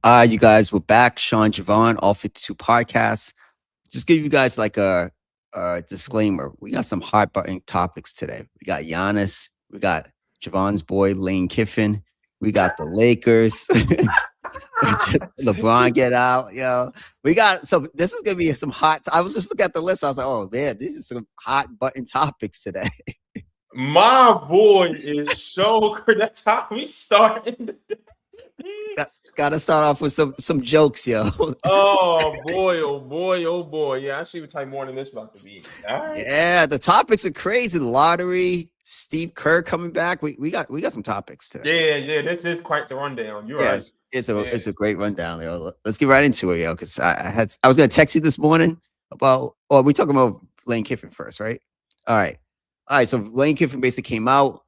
You guys, we're back. Sean Javon, All 52 Podcasts. Just give you guys like a disclaimer. We got some hot button topics today. We got Giannis. We got Javon's boy, Lane Kiffin. We got the Lakers. LeBron get out, yo. We got some. This is gonna be some hot. I was just looking at the list. I was like, oh man, these are some hot button topics today. My boy is so good. That's how we started. Gotta start off with some jokes, yo. Oh boy, oh boy, oh boy. Yeah, I see what type morning this about to be. All right. Yeah, the topics are crazy. The lottery, Steve Kerr coming back. We got some topics today. Yeah. This is quite the rundown. You're right. Yes, it's a great rundown, yo. Let's get right into it, yo. Because I was gonna text you this morning about. Oh, we talking about Lane Kiffin first, right? All right. So Lane Kiffin basically came out.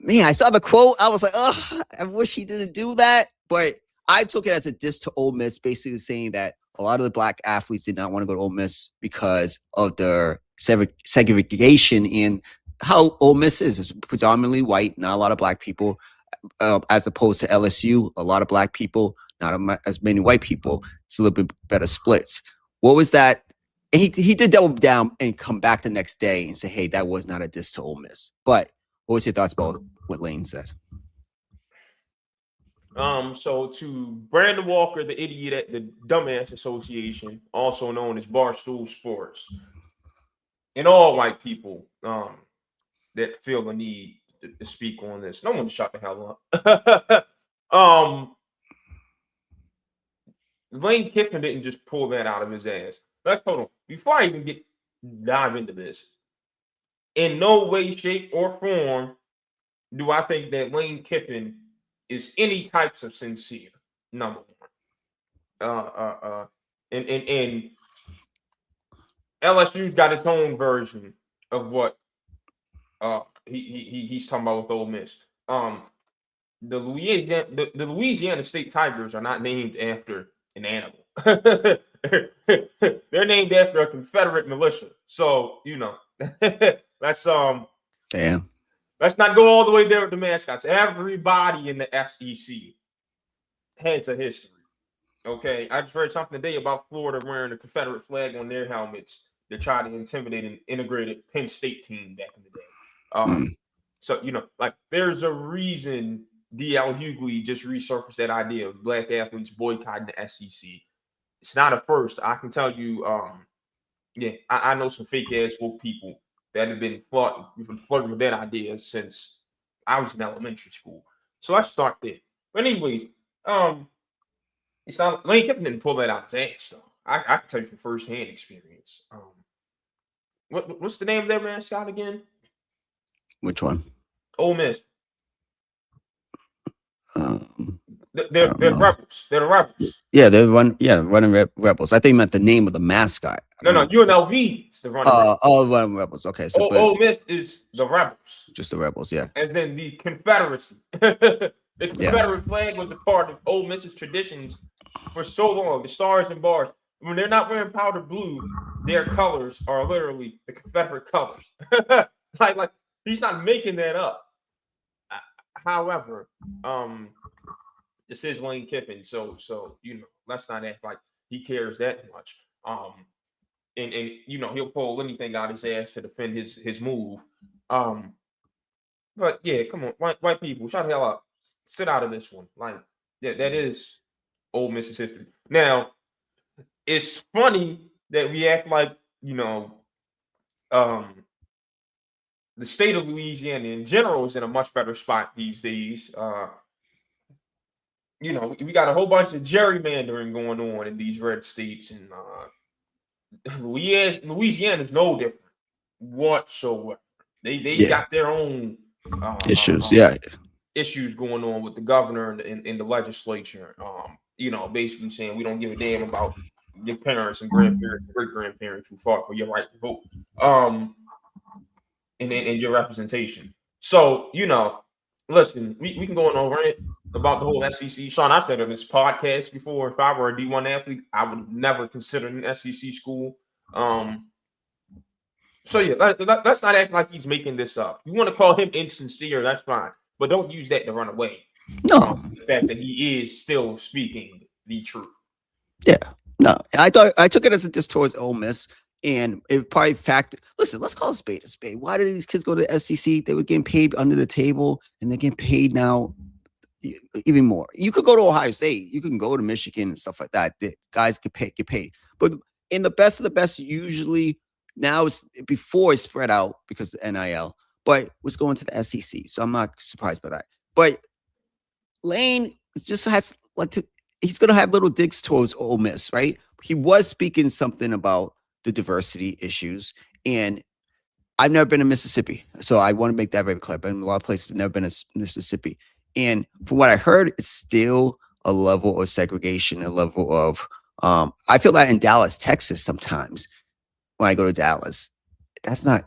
Man, I saw the quote. I was like, oh, I wish he didn't do that. But I took it as a diss to Ole Miss, basically saying that a lot of the black athletes did not want to go to Ole Miss because of their segregation in how Ole Miss is. It's predominantly white, not a lot of black people, as opposed to LSU, a lot of black people, not as many white people. It's a little bit better splits. What was that? And he did double down and come back the next day and say, hey, that was not a diss to Ole Miss. But what was your thoughts about what Lane said? So to Brandon Walker, the idiot at the Dumbass Association, also known as Barstool Sports, and all white people that feel the need to speak on this. No one shut the hell up. Lane Kiffin didn't just pull that out of his ass. Let's hold on. Before I even dive into this, in no way, shape, or form do I think that Lane Kiffin is any types of sincere. Number one. And LSU's got its own version of what he's talking about with Ole Miss. The Louisiana State Tigers are not named after an animal. They're named after a Confederate militia. So, let's Damn. Let's not go all the way there with the mascots. Everybody in the SEC has a history. Okay, I just read something today about Florida wearing a Confederate flag on their helmets to try to intimidate an integrated Penn State team back in the day. So there's a reason D.L. Hughley just resurfaced that idea of black athletes boycotting the SEC. It's not a first. I can tell you. I know some fake ass woke people that have been flirting with that idea since I was in elementary school. So let's start there. But anyways, it's not Lane Kiffin didn't pull that out his ass though. I can tell you from firsthand experience. What's the name of their mascot again? Which one? Ole Miss. They're rebels. They're the rebels. Yeah, running rebels. I think you meant the name of the mascot. No, UNLV is the running rebels. Oh, running rebels. Okay, so Ole Miss is the rebels. Just the rebels, yeah. As in the Confederacy. The Confederate flag was a part of Ole Miss's traditions for so long. The stars and bars. When they're not wearing powder blue, their colors are literally the Confederate colors. like he's not making that up. However, this is Lane Kiffin, so let's not act like he cares that much. And he'll pull anything out his ass to defend his move. But yeah, come on, white people, shut the hell up. Sit out of this one. Like, yeah, that is Ole Miss's history. Now, it's funny that we act like, the state of Louisiana in general is in a much better spot these days. We got a whole bunch of gerrymandering going on in these red states, and Louisiana is no different whatsoever. They got their own issues, issues going on with the governor and the legislature. Basically saying we don't give a damn about your parents and grandparents and great grandparents who fought for your right to vote, and your representation. So listen, we can go on over it about the whole SEC. Sean, I've said on this podcast before, if I were a D1 athlete, I would never consider an SEC school. So yeah, let's not act like he's making this up. You want to call him insincere, that's fine, but don't use that to run away. No. The fact that he is still speaking the truth. Yeah. No. I took it as a diss towards Ole Miss. And it probably listen, let's call a spade a spade. Why did these kids go to the SEC? They were getting paid under the table and they're getting paid now even more. You could go to Ohio State, you can go to Michigan and stuff like that. The guys get paid. But in the best of the best, usually now it's before it's spread out because of NIL, but was going to the SEC. So I'm not surprised by that. But Lane just has he's gonna have little digs towards Ole Miss, right? He was speaking something about the diversity issues, and I've never been to Mississippi, so I want to make that very clear. I've been in a lot of places, never been to Mississippi, and from what I heard, it's still a level of segregation, a level of I feel that in Dallas, Texas, sometimes when I go to Dallas, that's not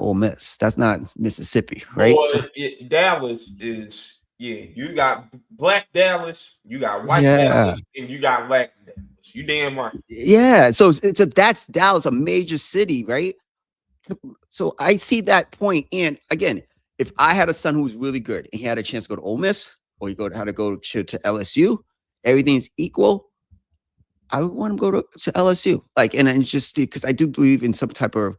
Ole Miss, that's not Mississippi, right? Boy, Dallas is you got black Dallas, you got white Dallas, and you got Latin Dallas. You damn right. Yeah, so that's Dallas, a major city, right? So I see that point. And again, if I had a son who was really good and he had a chance to go to Ole Miss or had to go to LSU, everything's equal. I would want him to go to LSU. And just because I do believe in some type of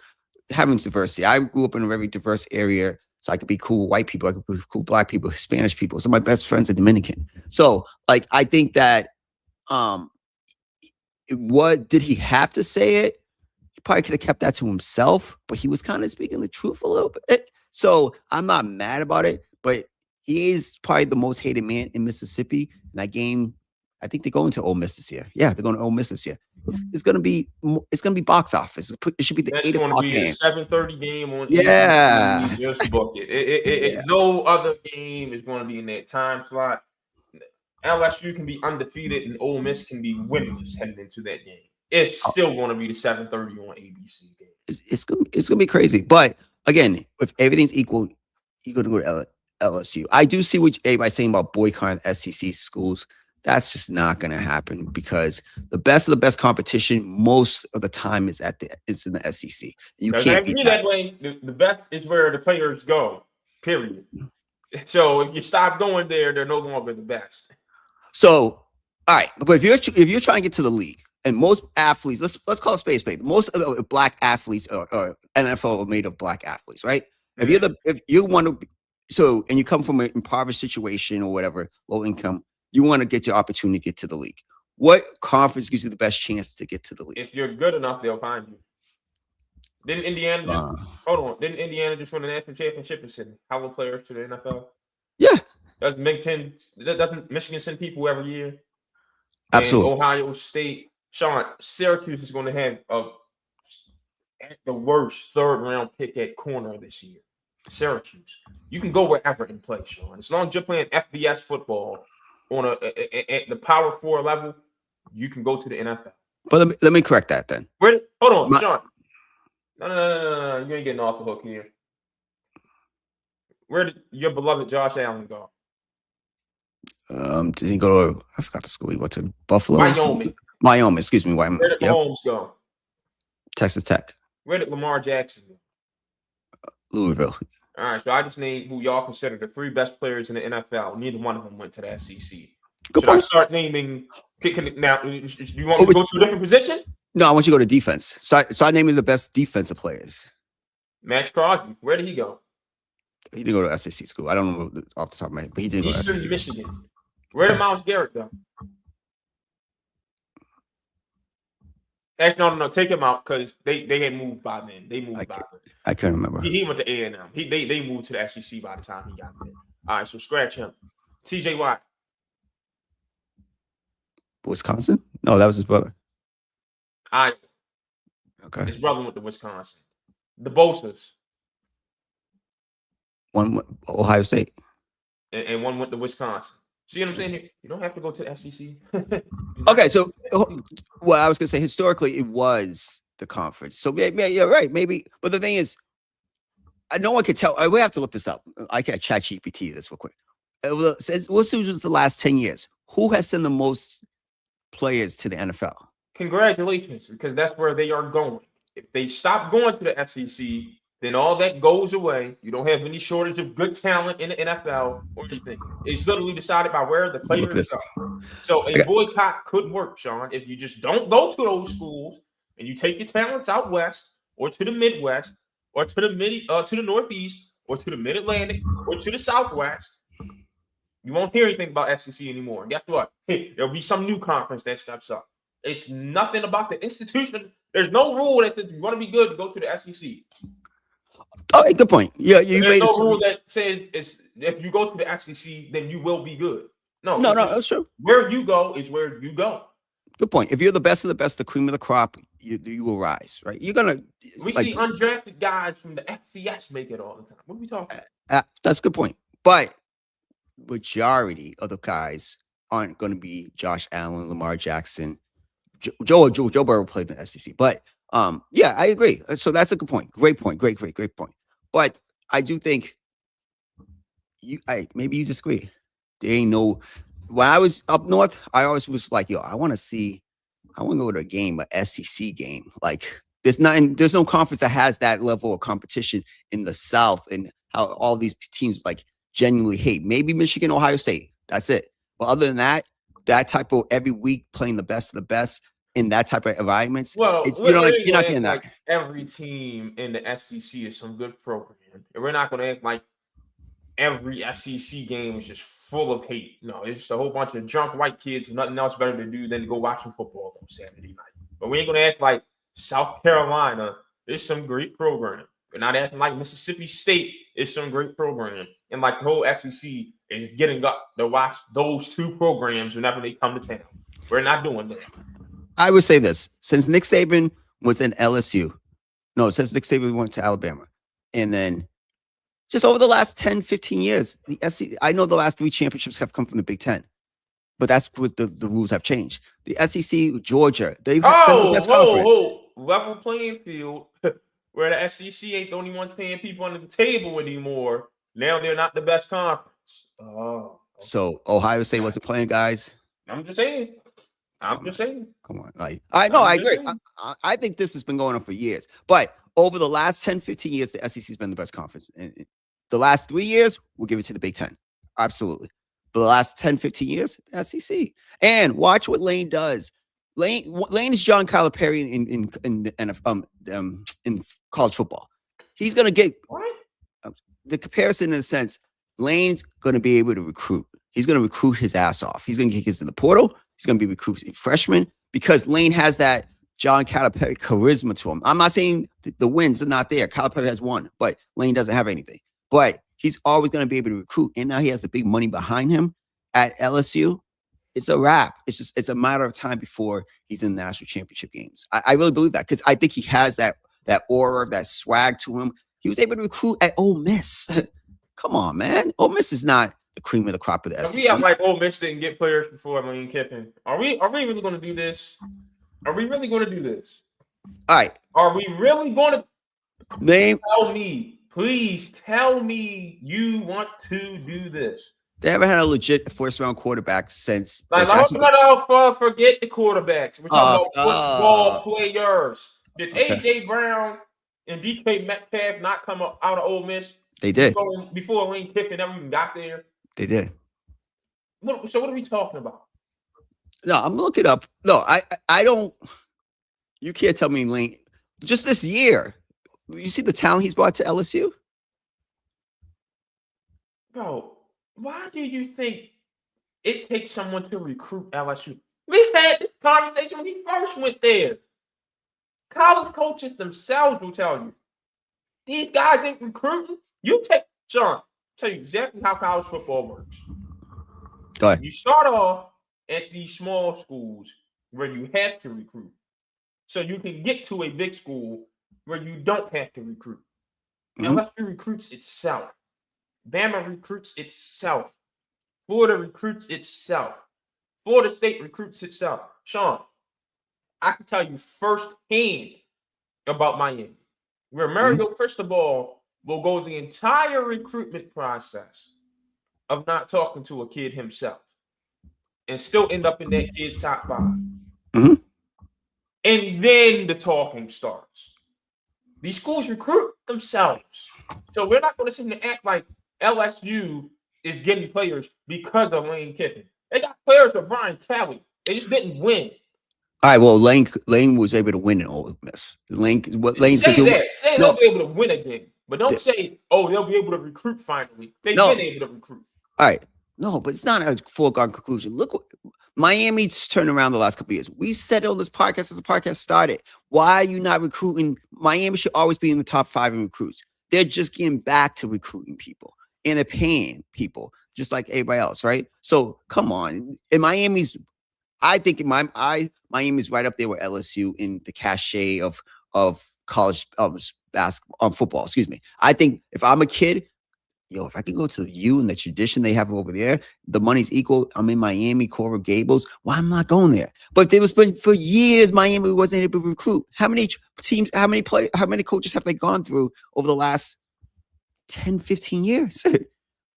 having diversity. I grew up in a very diverse area, so I could be cool with white people, I could be cool with black people, Spanish people. So my best friends are Dominican. So I think that what did he have to say it? He probably could have kept that to himself, but he was kind of speaking the truth a little bit. So I'm not mad about it, but he is probably the most hated man in Mississippi. And that game, I think they're going to Ole Miss this year. Yeah, they're going to Ole Miss this year. It's gonna be box office. It should be the 8 o'clock game. 7:30 game on. Yeah, ABC. Just book it. Yeah. No other game is going to be in that time slot. LSU can be undefeated and Ole Miss can be winless heading into that game. It's still going to be the 7:30 on ABC game. It's gonna be crazy. But again, if everything's equal, you're gonna go to LSU. I do see what everybody's saying about boycotting SEC schools. That's just not going to happen because the best of the best competition most of the time is in the SEC. You can't beat that way. The best is where the players go. Period. So if you stop going there, they're no longer the best. So, all right, but if you're trying to get to the league, and most athletes, let's call it space. Most of the black athletes or NFL are made of black athletes, right? Mm-hmm. If you want to, and you come from an impoverished situation or whatever, low income. You want to get your opportunity to get to the league. What conference gives you the best chance to get to the league? If you're good enough, they'll find you. Didn't Indiana Didn't Indiana just win the national championship and send hella players to the NFL? Yeah. Doesn't Michigan send people every year? Absolutely. And Ohio State, Sean, Syracuse is going to have the worst third-round pick at corner this year. Syracuse. You can go wherever and play, Sean. As long as you're playing FBS football on at the Power 4 level, you can go to the NFL. But let me correct that then. Hold on, Sean. No. You ain't getting off the hook here. Where did your beloved Josh Allen go? Did he go to? I forgot the school he went to. Buffalo. Wyoming. Excuse me. Wyoming. Where did Mahomes go? Texas Tech. Where did Lamar Jackson go? Louisville. All right, so I just named who y'all consider the 3 best players in the NFL. Neither one of them went to the SEC. Should I start naming? Now, do you want me to go to a different position? No, I want you to go to defense. So I named the best defensive players. Max Crosby. Where did he go? He didn't go to SEC school. I don't know off the top of my head, but he didn't go to SEC. Michigan. Where did Myles Garrett go? Actually, no. Take him out because they had moved by then. They moved by then. I couldn't remember. He went to A&M. They moved to the SEC by the time he got there. All right, so scratch him. TJ Watt. Wisconsin? No, that was his brother. Okay. His brother went to Wisconsin. The Bosa's. One went Ohio State. And one went to Wisconsin. See what I'm saying here? You don't have to go to the SEC. Okay, so I was gonna say historically it was the conference. So yeah, you're right, maybe. But the thing is, no one could tell. We have to look this up. I can chat GPT this real quick. What's the last 10 years? Who has sent the most players to the NFL? Congratulations, because that's where they are going. If they stop going to the SEC, then all that goes away. You don't have any shortage of good talent in the NFL or anything. It's literally decided by where the Look at players this. go. So a Okay. boycott could work, Sean, if you just don't go to those schools and you take your talents out west or to the Midwest or to the Northeast or to the Mid Atlantic or to the Southwest. You won't hear anything about SEC anymore. Guess what? There'll be some new conference that steps up. It's nothing about the institution. There's no rule that says you want to be good to go to the SEC. Oh, good point. Yeah, you There's made no it. rule that says if you go to the SEC, then you will be good. No, No, that's true. where you go is where you go. Good point. If you're the best of the best, the cream of the crop, you will rise, right? You're gonna. We see undrafted guys from the FCS make it all the time. What are we talking about? That's a good point. But majority of the guys aren't going to be Josh Allen, Lamar Jackson, Joe Burrow played in the SEC. But yeah, I agree. So that's a good point. Great point. Great point. But I do think maybe you disagree. There ain't no. When I was up north, I always was like, yo, I want to go to a game, a SEC game. Like there's no conference that has that level of competition in the South and how all these teams like genuinely hate. Maybe Michigan, Ohio State. That's it. But other than that type of every week playing the best of the best in that type of environments. Well, you're not getting that. Like every team in the SEC is some good program. And we're not going to act like every SEC game is just full of hate. No, it's just a whole bunch of drunk white kids with nothing else better to do than to go watch some football on Saturday night. But we ain't going to act like South Carolina is some great program. We're not acting like Mississippi State is some great program. And like the whole SEC is getting up to watch those two programs whenever they come to town. We're not doing that. I would say this. Since Nick Saban was in LSU, since Nick Saban went to Alabama, and then just over the last 10, 15 years, the SEC, I know the last 3 championships have come from the Big Ten, but that's what the rules have changed. The SEC, Georgia, they've been the best conference. Level playing field where the SEC ain't the only ones paying people under the table anymore. Now they're not the best conference. Oh. Okay. So Ohio State wasn't playing, guys. I'm just saying. Come on. Like, I agree. I think this has been going on for years. But over the last 10, 15 years, the SEC has been the best conference. And the last 3 years, we'll give it to the Big Ten. Absolutely. For the last 10, 15 years, the SEC. And watch what Lane does. Lane is John Calipari in college football. He's going to get the comparison in a sense. Lane's going to be able to recruit. He's going to recruit his ass off. He's going to get kids in the portal. He's going to be recruiting freshmen because Lane has that John Calipari charisma to him. I'm not saying the wins are not there. Calipari has one, but Lane doesn't have anything. But he's always going to be able to recruit. And now he has the big money behind him at LSU. It's a wrap. It's a matter of time before he's in the national championship games. I really believe that because I think he has that aura, that swag to him. He was able to recruit at Ole Miss. Come on, man. Ole Miss is not the cream of the crop of the SEC. We have like Ole Miss didn't get players before Lane Kiffin. Are we really going to do this? Are we really going to do this? All right. Are we really going to name? Please tell me you want to do this. They haven't had a legit first-round quarterback since. Forget the quarterbacks. We're talking about football players. Did AJ Brown and DK Metcalf not come out of Ole Miss? They did before Lane Kiffin ever even got there. They did. So what are we talking about? No, I'm gonna look it up. No, I don't. You can't tell me Lane. Just this year, you see the talent he's brought to LSU. Bro, why do you think it takes someone to recruit LSU? We had this conversation when he first went there. College coaches themselves will tell you these guys ain't recruiting. Sean, tell you exactly how college football works. Go ahead. You start off at these small schools where you have to recruit. So you can get to a big school where you don't have to recruit. Mm-hmm. LSU recruits itself. Bama recruits itself. Florida recruits itself. Florida State recruits itself. Sean, I can tell you firsthand about Miami, where Mario Cristobal will go the entire recruitment process of not talking to a kid himself and still end up in that kid's top 5. Mm-hmm. And then the talking starts. These schools recruit themselves. So we're not going to sit and act like LSU is getting players because of Lane Kiffin. They got players with Brian Kelly. They just didn't win. All right, well, Lane was able to win in Ole Miss. What Lane's Say gonna do? that. Say No, they'll be able to win again. But don't say, oh, they'll be able to recruit finally. They've no. been able to recruit. All right, no, but it's not a foregone conclusion. Look, what Miami's turned around the last couple of years. We said on this podcast as the podcast started, why are you not recruiting? Miami should always be in the top 5 in recruits. They're just getting back to recruiting people and they're paying people just like everybody else, right? So come on, in Miami's. I think Miami's right up there with LSU in the cachet of college basketball, football. Excuse me. I think if I'm a kid, if I can go to the U and the tradition they have over there, the money's equal. I'm in Miami, Coral Gables. Why am I not going there? But there was been for years Miami wasn't able to recruit. How many teams? How many coaches have they gone through over the last 10, 15 years?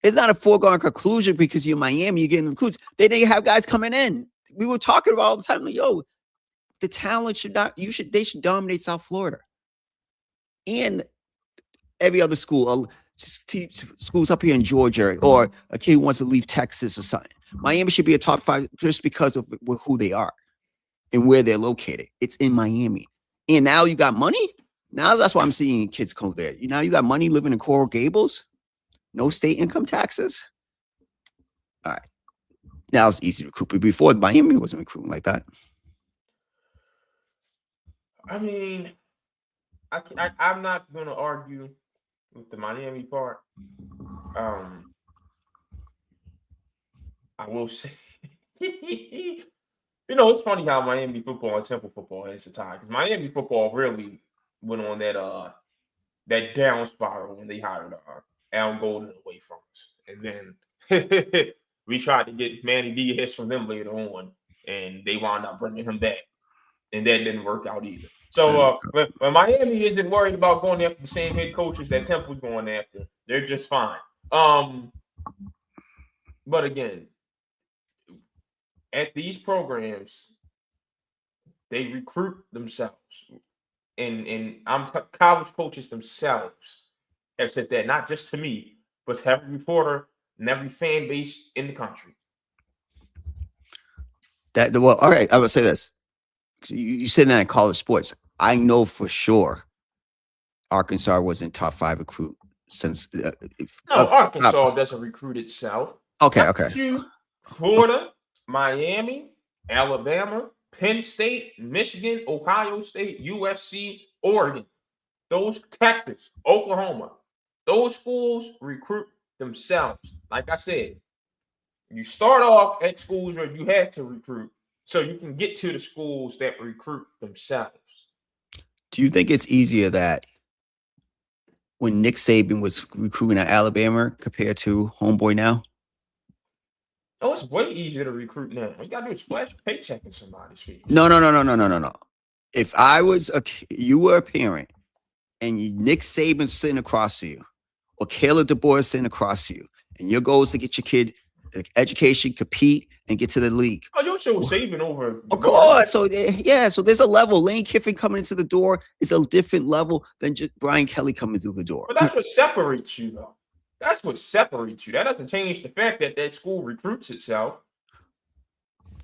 It's not a foregone conclusion because you're in Miami, you're getting recruits. They didn't have guys coming in. We were talking about all the time, like, the talent should not, they should dominate South Florida. And every other school, schools up here in Georgia, or a kid who wants to leave Texas or something. Miami should be a top 5 just because of who they are and where they're located. It's in Miami. And now you got money. Now that's why I'm seeing kids come there. Now you got money living in Coral Gables, no state income taxes. All right. Now it's easy to recruit, but before Miami wasn't recruiting like that. I mean, I'm not going to argue with the Miami part. I will say, it's funny how Miami football and Temple football has the tie, because Miami football really went on that down spiral when they hired Al Golden away from us, and then we tried to get Manny Diaz from them later on, and they wound up bringing him back, and that didn't work out either. So when Miami isn't worried about going after the same head coaches that Temple's going after, they're just fine. But again, at these programs, they recruit themselves, and college coaches themselves have said that, not just to me, but to every reporter and every fan base in the country. All right, I would say this. You said that in college sports. I know for sure Arkansas wasn't top 5 recruit since. Arkansas doesn't recruit itself. Okay. Florida, Miami, Alabama, Penn State, Michigan, Ohio State, USC, Oregon, Texas, Oklahoma, those schools recruit themselves. Like I said, you start off at schools where you have to recruit, so you can get to the schools that recruit themselves. Do you think it's easier that when Nick Saban was recruiting at Alabama compared to homeboy now? Oh, it's way easier to recruit now. All you gotta do is flash a paycheck in somebody's face. No. If you were a parent and Nick Saban's sitting across from you, or Caleb DeBoer sitting across from you, and your goal is to get your kid education, compete, and get to the league. Oh, your show was Saban over. Of course. So there's a level. Lane Kiffin coming into the door is a different level than just Brian Kelly coming through the door. But that's what separates you, though. That's what separates you. That doesn't change the fact that school recruits itself.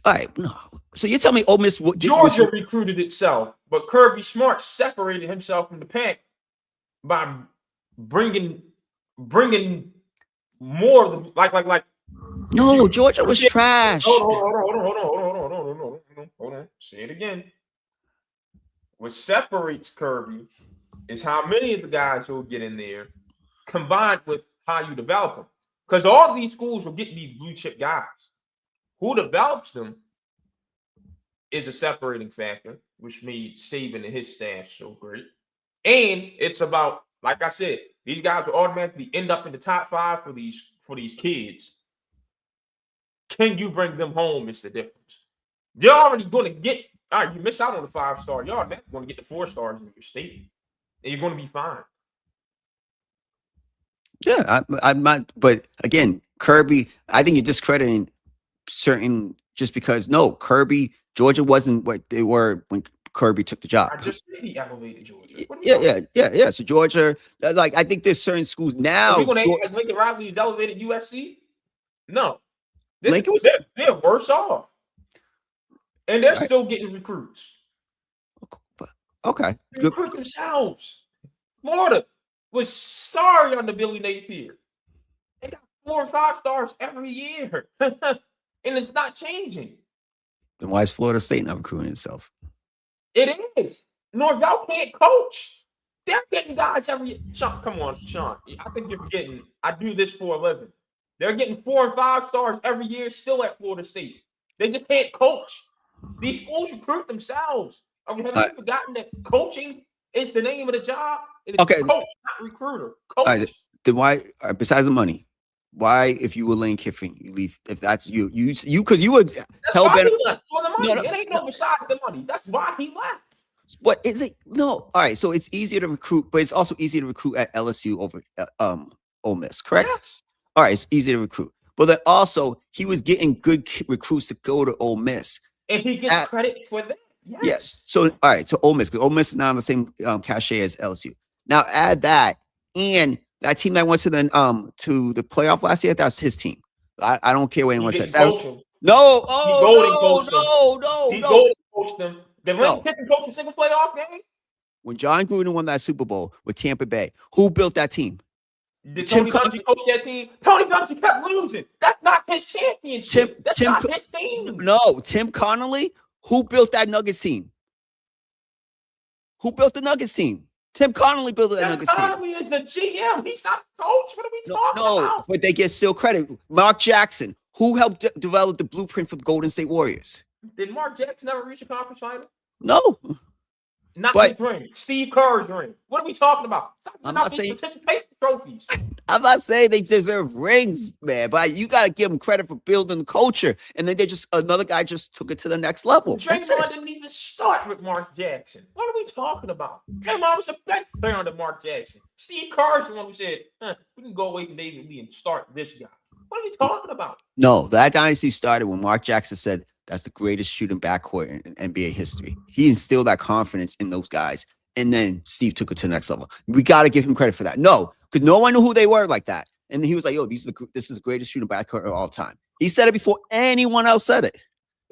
All right, no. So you're telling me Ole Miss Georgia recruited itself, but Kirby Smart separated himself from the pack by bringing more of the like. No, Georgia was trash. Hold on. Say it again. What separates Kirby is how many of the guys who will get in there, combined with how you develop them. Because all these schools will get these blue chip guys. Who develops them is a separating factor, which made Saban and his staff so great. And it's about, like I said, these guys will automatically end up in the top 5 for these kids. Can you bring them home is the difference. You're already going to get, all right, you miss out on the 5-star. You're already going to get the 4 stars in your state. And you're going to be fine. Yeah, I'm not. But again, Kirby, I think you're discrediting certain just because, no, Kirby, Georgia wasn't what they were when Kirby took the job. I just said he elevated Georgia. What are you Yeah, talking yeah. So Georgia, like I think there's certain schools about? now. Are we gonna act like Lincoln Riley elevated USC? No. Lincoln was They're worse off. And they're right. still getting recruits. Okay. They recruit themselves. Florida was sorry on the Billy Napier. They got 4 and 5 stars every year. And it's not changing. Then why is Florida State not recruiting itself? It is. Norvell can't coach. They're getting guys every year. Sean, come on, Sean. I think you're forgetting. I do this for a living. They're getting 4 and 5 stars every year still at Florida State. They just can't coach. These schools recruit themselves. I mean, have you forgotten that coaching is the name of the job? It is coach, not recruiter. Coach. All right, then why, besides the money, why, if you were Lane Kiffin, you leave? If that's you, because you were hell bent. He left for the money. It ain't no besides the money. That's why he left. What is it? No. All right. So it's easier to recruit, but it's also easier to recruit at LSU over Ole Miss, correct? Yes. All right. It's easier to recruit, but then also he was getting good recruits to go to Ole Miss, and he gets credit for that. Yes. So all right. So Ole Miss, because Ole Miss is now on the same cachet as LSU. Now add that, and that team that went to the playoff last year, that's his team. I don't care what anyone says. No. He coached them. Did Lane Kiffin coach a single playoff game? When John Gruden won that Super Bowl with Tampa Bay, who built that team? Did Tony Dungy coach that team? Tony Dungy kept losing. That's not his championship. That's not his team. No, Tim Connolly. Who built that Nuggets team? Who built the Nuggets team? Tim Connolly built that Nuggets team. Connolly is the GM. He's not the coach. What are we talking about? No, but they get still credit. Mark Jackson, who helped develop the blueprint for the Golden State Warriors. Did Mark Jackson ever reach a conference final? No. Not his ring. Steve Kerr's ring. What are we talking about? I'm not saying participation trophies. I'm not saying they deserve rings, man, but you got to give them credit for building the culture. And then another guy just took it to the next level. Draymond didn't even start with Mark Jackson. What are we talking about? Draymond was a bench player under Mark Jackson. Steve Kerr's the one who said, we can go away from David Lee and start this guy. What are we talking about? No, that dynasty started when Mark Jackson said, that's the greatest shooting backcourt in NBA history. He instilled that confidence in those guys. And then Steve took it to the next level. We got to give him credit for that. No, because no one knew who they were like that. And then he was like, yo, this is the greatest shooting backcourt of all time. He said it before anyone else said it.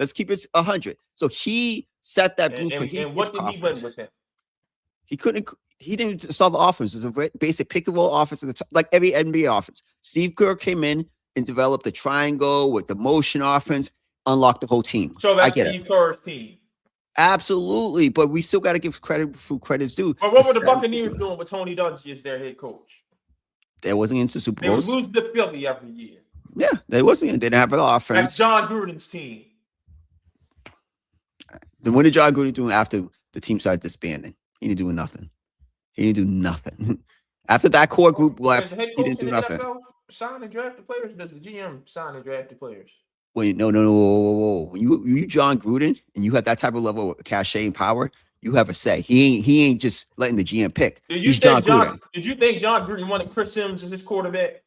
Let's keep it 100. So he set that blueprint. And what did he win with that? He didn't install the offense. It was a basic pick and roll offense at the top, like every NBA offense. Steve Kerr came in and developed the triangle with the motion offense. Unlock the whole team. So that's Steve Kerr's team. Absolutely, but we still got to give credit who credit's due. But what were the Buccaneers doing with Tony Dungy as their head coach? They wasn't into Super Bowls. They would lose to Philly every year. Yeah, they wasn't. They didn't have an offense. That's John Gruden's team. Then what did John Gruden do after the team started disbanding? He didn't do nothing. After that core group left, he didn't do nothing. Sign and draft the players. Does the GM sign and draft the players? Wait, no. Whoa. When you John Gruden and you have that type of level of cachet and power, you have a say. He ain't just letting the GM pick. Did you think John Gruden wanted Chris Sims as his quarterback?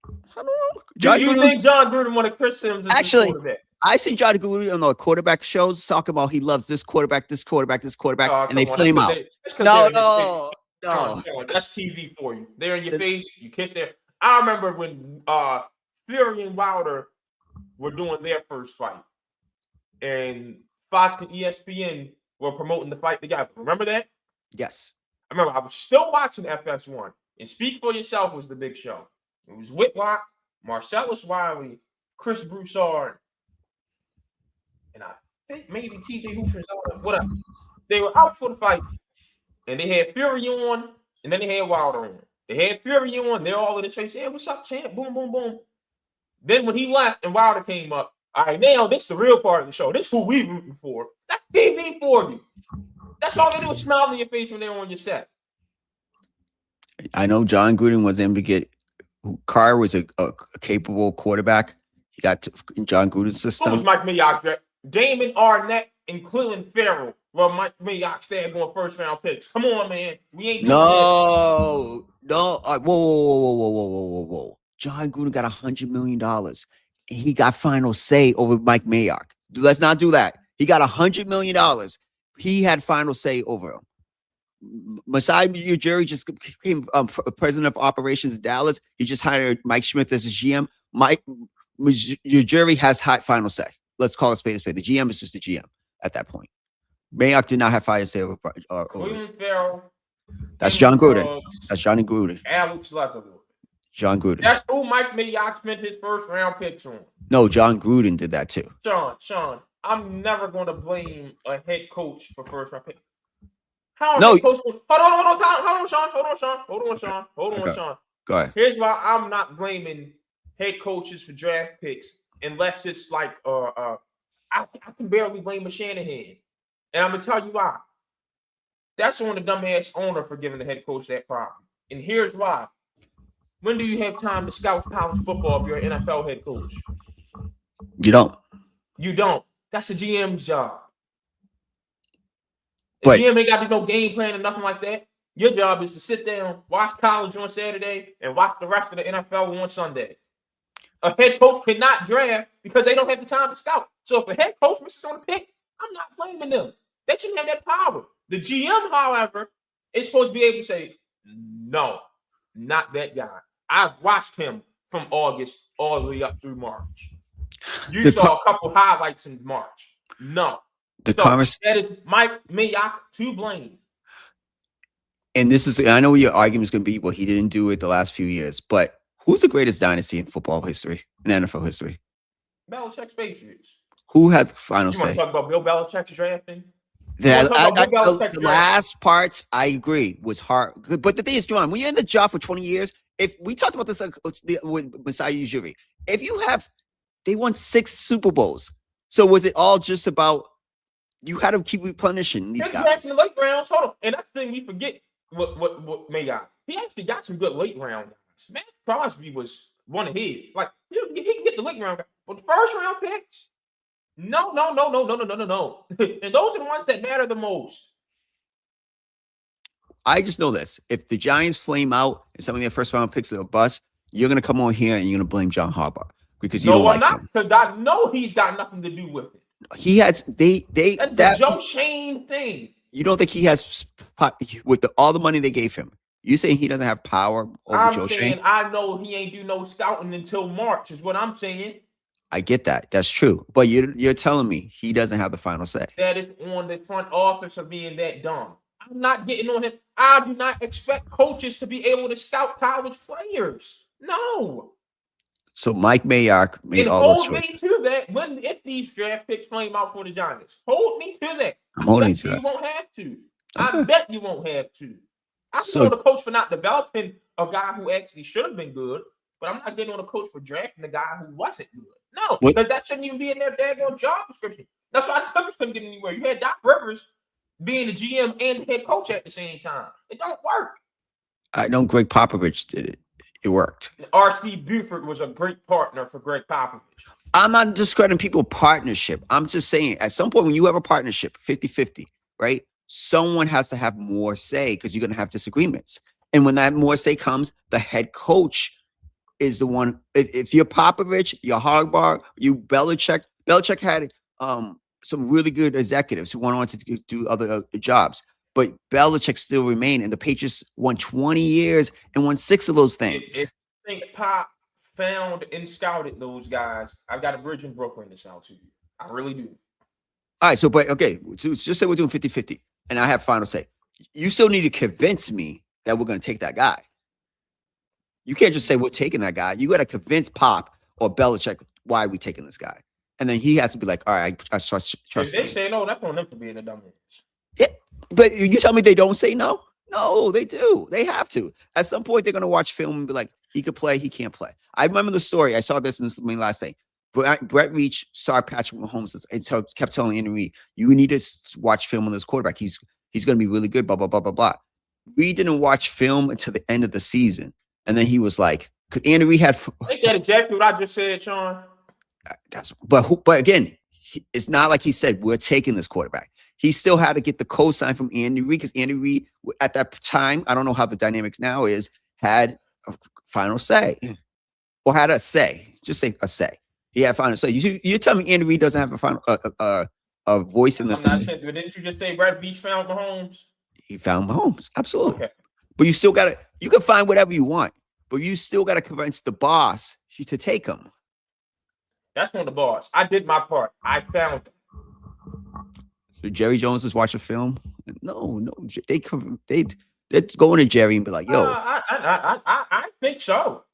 I don't know. Do you think John Gruden wanted Chris Sims as his quarterback? I see John Gruden on the quarterback shows talking about he loves this quarterback, and they flame out. No. That's TV for you. They're in your face. You kiss their. I remember when Fury and Wilder were doing their first fight, and Fox and ESPN were promoting the fight together. Remember that? Yes. I remember I was still watching FS1, and Speak for Yourself was the big show. It was Whitlock, Marcellus Wiley, Chris Broussard, and I think maybe TJ Hooper, whatever. They were out for the fight, and they had Fury on, and then they had Wilder on. They had Fury on, they're all in his face. Hey, what's up, champ? Boom, boom, boom. Then when he left and Wilder came up, all right, now this is the real part of the show. This is who we rooting for. That's TV for you. That's all they do is smile in your face when they're on your set. I know John Gruden was able to get Carr was a capable quarterback. He got in John Gruden's system. Who was Mike Mayock? Damon Arnett and Cleveland Farrell. Well, Mike Mayock staying going first round picks. Come on, man. We ain't no. Whoa. John Gruden got $100 million, and he got final say over Mike Mayock. Let's not do that. He got $100 million. he had final say over him. Masai Ujiri just became president of operations in Dallas. He just hired Mike Smith as his GM. Mike Ujiri has high final say. Let's call it spade a spade. The GM is just the GM at that point. Mayock did not have final say over William Farrell. That's John Gruden. That's Johnny Gruden. Alex Leatherwood. John Gruden. That's who Mike Mayock spent his first round picks on. No, John Gruden did that too. Sean, I'm never going to blame a head coach for first round pick. How no, hold on, Sean. Go ahead. Here's why I'm not blaming head coaches for draft picks unless it's like I can barely blame a Shanahan, and I'm gonna tell you why. That's on the dumbass owner for giving the head coach that problem, and here's why. When do you have time to scout college football if you're an NFL head coach? You don't. You don't. That's the GM's job. The But, GM ain't got to do no game plan or nothing like that. Your job is to sit down, watch college on Saturday, and watch the rest of the NFL on Sunday. A head coach cannot draft because they don't have the time to scout. So if a head coach misses on a pick, I'm not blaming them. They shouldn't have that power. The GM, however, is supposed to be able to say, no, not that guy. I've watched him from August all the way up through March. You saw a couple highlights in March. No. That is Mike Mayock to blame. And this is, I know your argument is going to be, well, he didn't do it the last few years, but who's the greatest dynasty in football history, in NFL history? Belichick's Patriots. Who had the final say? You want to talk about Bill Belichick's drafting? The last parts, I agree, was hard. But the thing is, John, when you're in the job for 20 years, if we talked about this with Masai Ujiri, they won 6 Super Bowls. So was it all just about you had to keep replenishing these guys? In the late rounds, hold on. And that's the thing we forget what Mayock. He actually got some good late round guys. Matt Crosby was one of his. Like, he can get the late round guys. But the first round picks, no. And those are the ones that matter the most. I just know this. If the Giants flame out and some of their first round picks are a bust, you're going to come on here and you're going to blame John Harbaugh because you don't like him. Because I know he's got nothing to do with it. He has that's the Joe Shane thing. You don't think he has with all the money they gave him? You saying he doesn't have power over Joe Shane? I know he ain't do no scouting until March is what I'm saying. I get that. That's true. But you're telling me he doesn't have the final say. That is on the front office of being that dumb. I'm not getting on him. I do not expect coaches to be able to scout college players. No. So Mike Mayock made all those choices. Hold me to that if these draft picks flame out for the Giants. Hold me to that. I'm holding to that. You won't have to. Okay. I bet you won't have to. I'm on the coach for not developing a guy who actually should have been good, but I'm not getting on the coach for drafting a guy who wasn't good. No, because that shouldn't even be in their daggone job description. That's why the Clippers couldn't get anywhere. You had Doc Rivers being the GM and the head coach at the same time. It don't work. I know Greg Popovich did it. It worked. R.C. Buford was a great partner for Greg Popovich. I'm not discrediting people partnership. I'm just saying at some point when you have a partnership, 50-50, right? Someone has to have more say because you're going to have disagreements. And when that more say comes, the head coach is the one. If you're Popovich, you're Harbaugh, you Belichick. Belichick had some really good executives who went on to do other jobs. But Belichick still remained, and the Patriots won 20 years and won 6 of those things. I think Pop found and scouted those guys. I've got a bridge in Brooklyn to sell to you. I really do. All right, so just say we're doing 50-50, and I have final say. You still need to convince me that we're going to take that guy. You can't just say we're taking that guy. You got to convince Pop or Belichick why are we taking this guy. And then he has to be like, all right, I trust if they say no, that's on them for being a dumbass. Yeah, but you tell me they don't say no? No, they do. They have to. At some point, they're going to watch film and be like, he could play, he can't play. I remember the story. I saw this in the last day. Brett Reach saw Patrick Mahomes and kept telling Andy Reid, you need to watch film on this quarterback. He's going to be really good, blah, blah, blah, blah, blah. Reid didn't watch film until the end of the season. And then he was like, because Andy Reid had... I think that's exactly what I just said, Sean. But again, it's not like he said, we're taking this quarterback. He still had to get the cosign from Andy Reid because Andy Reid, at that time, I don't know how the dynamics now is, had a final say or had a say. Just say a say. He had final say. You're telling me Andy Reid doesn't have a final a voice in I'm not saying, but didn't you just say Brad Beach found Mahomes? he found Mahomes. Absolutely. Okay, But you still gotta you can find whatever you want, but you still gotta convince the boss to take him. that's on the boss. I did my part. I found him. So Jerry Jones is watching film. No, they're going to Jerry and be like, yo, I think so.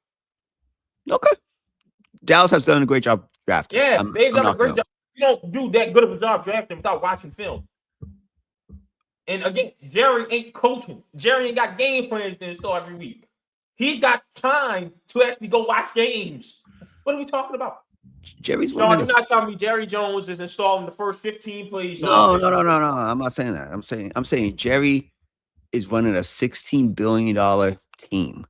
okay. Dallas has done a great job drafting. Yeah, they've I'm done a not great gonna job. You don't do that good of a job drafting without watching film. And again, Jerry ain't coaching. Jerry ain't got game plans to install every week. He's got time to actually go watch games. What are we talking about? Jerry's No, winning. you're not telling me Jerry Jones is installing the first 15 plays. No. I'm not saying that. I'm saying Jerry is running a $16 billion team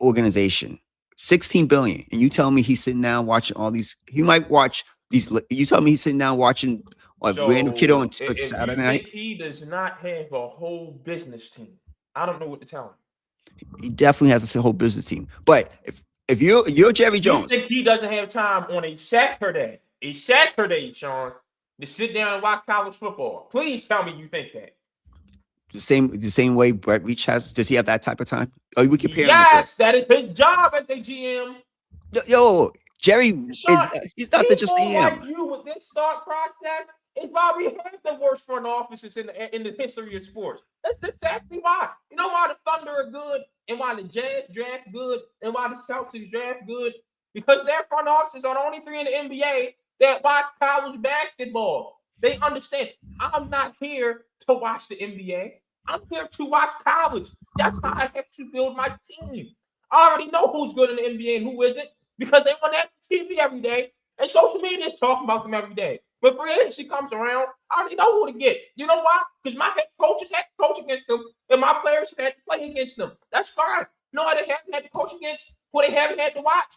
organization. 16 billion. And you tell me he's sitting down watching all these. He might watch these. You tell me he's sitting down watching a random kid on Saturday night. He does not have a whole business team. I don't know what to tell him. He definitely has a whole business team. But if you're Jerry Jones, you think he doesn't have time on a Saturday, Sean, to sit down and watch college football? Please tell me you think that. The same way Brett Veach has. Does he have that type of time? Oh, we compare. Yes, that is his job as the GM. Yo, Jerry he's not just GM. Like you with this thought process, it's why we have the worst front offices in the history of sports. That's exactly why. You know why the Thunder are good and why the Jazz draft good and why the Celtics draft good? Because their front offices are the only three in the NBA that watch college basketball. They understand. I'm not here to watch the NBA. I'm here to watch college. That's how I have to build my team. I already know who's good in the NBA and who isn't because they on that TV every day. And social media is talking about them every day. When free agency comes around, I already know who to get. You know why? Because my head coaches had to coach against them and my players had to play against them. That's fine. No, they haven't had to coach against who they haven't had to watch.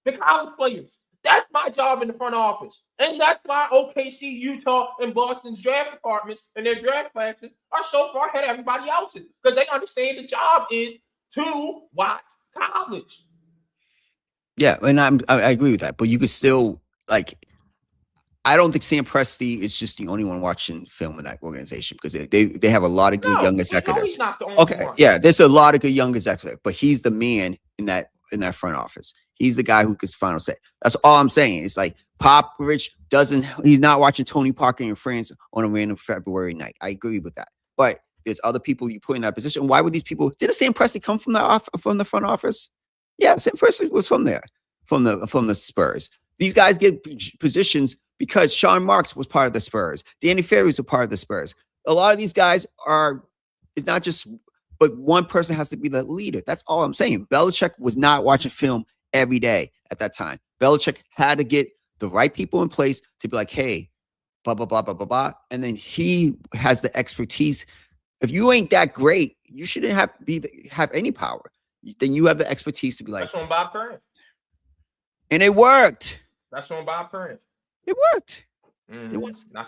The college players. That's my job in the front office. And that's why OKC, Utah, and Boston's draft departments and their draft classes are so far ahead of everybody else's. Because they understand the job is to watch college. Yeah, and I agree with that. But you could still, like, I don't think Sam Presti is just the only one watching film in that organization because they have a lot of good young executives. He's not the only one. Yeah, there's a lot of good young executives, but he's the man in that front office. He's the guy who gets final say. That's all I'm saying. It's like Popovich he's not watching Tony Parker in France on a random February night. I agree with that. But there's other people you put in that position. Why would these people? Didn't Sam Presti come from the front office? Yeah, Sam Presti was from there, from the Spurs. These guys get positions because Sean Marks was part of the Spurs. Danny Ferry was a part of the Spurs. A lot of these guys it's not just, but one person has to be the leader. That's all I'm saying. Belichick was not watching film every day at that time. Belichick had to get the right people in place to be like, hey, blah, blah, blah, blah, blah, blah. And then he has the expertise. If you ain't that great, you shouldn't have any power. Then you have the expertise to be like. That's on Bob Curran. And it worked. That's on Bob Curran. It worked. Mm-hmm.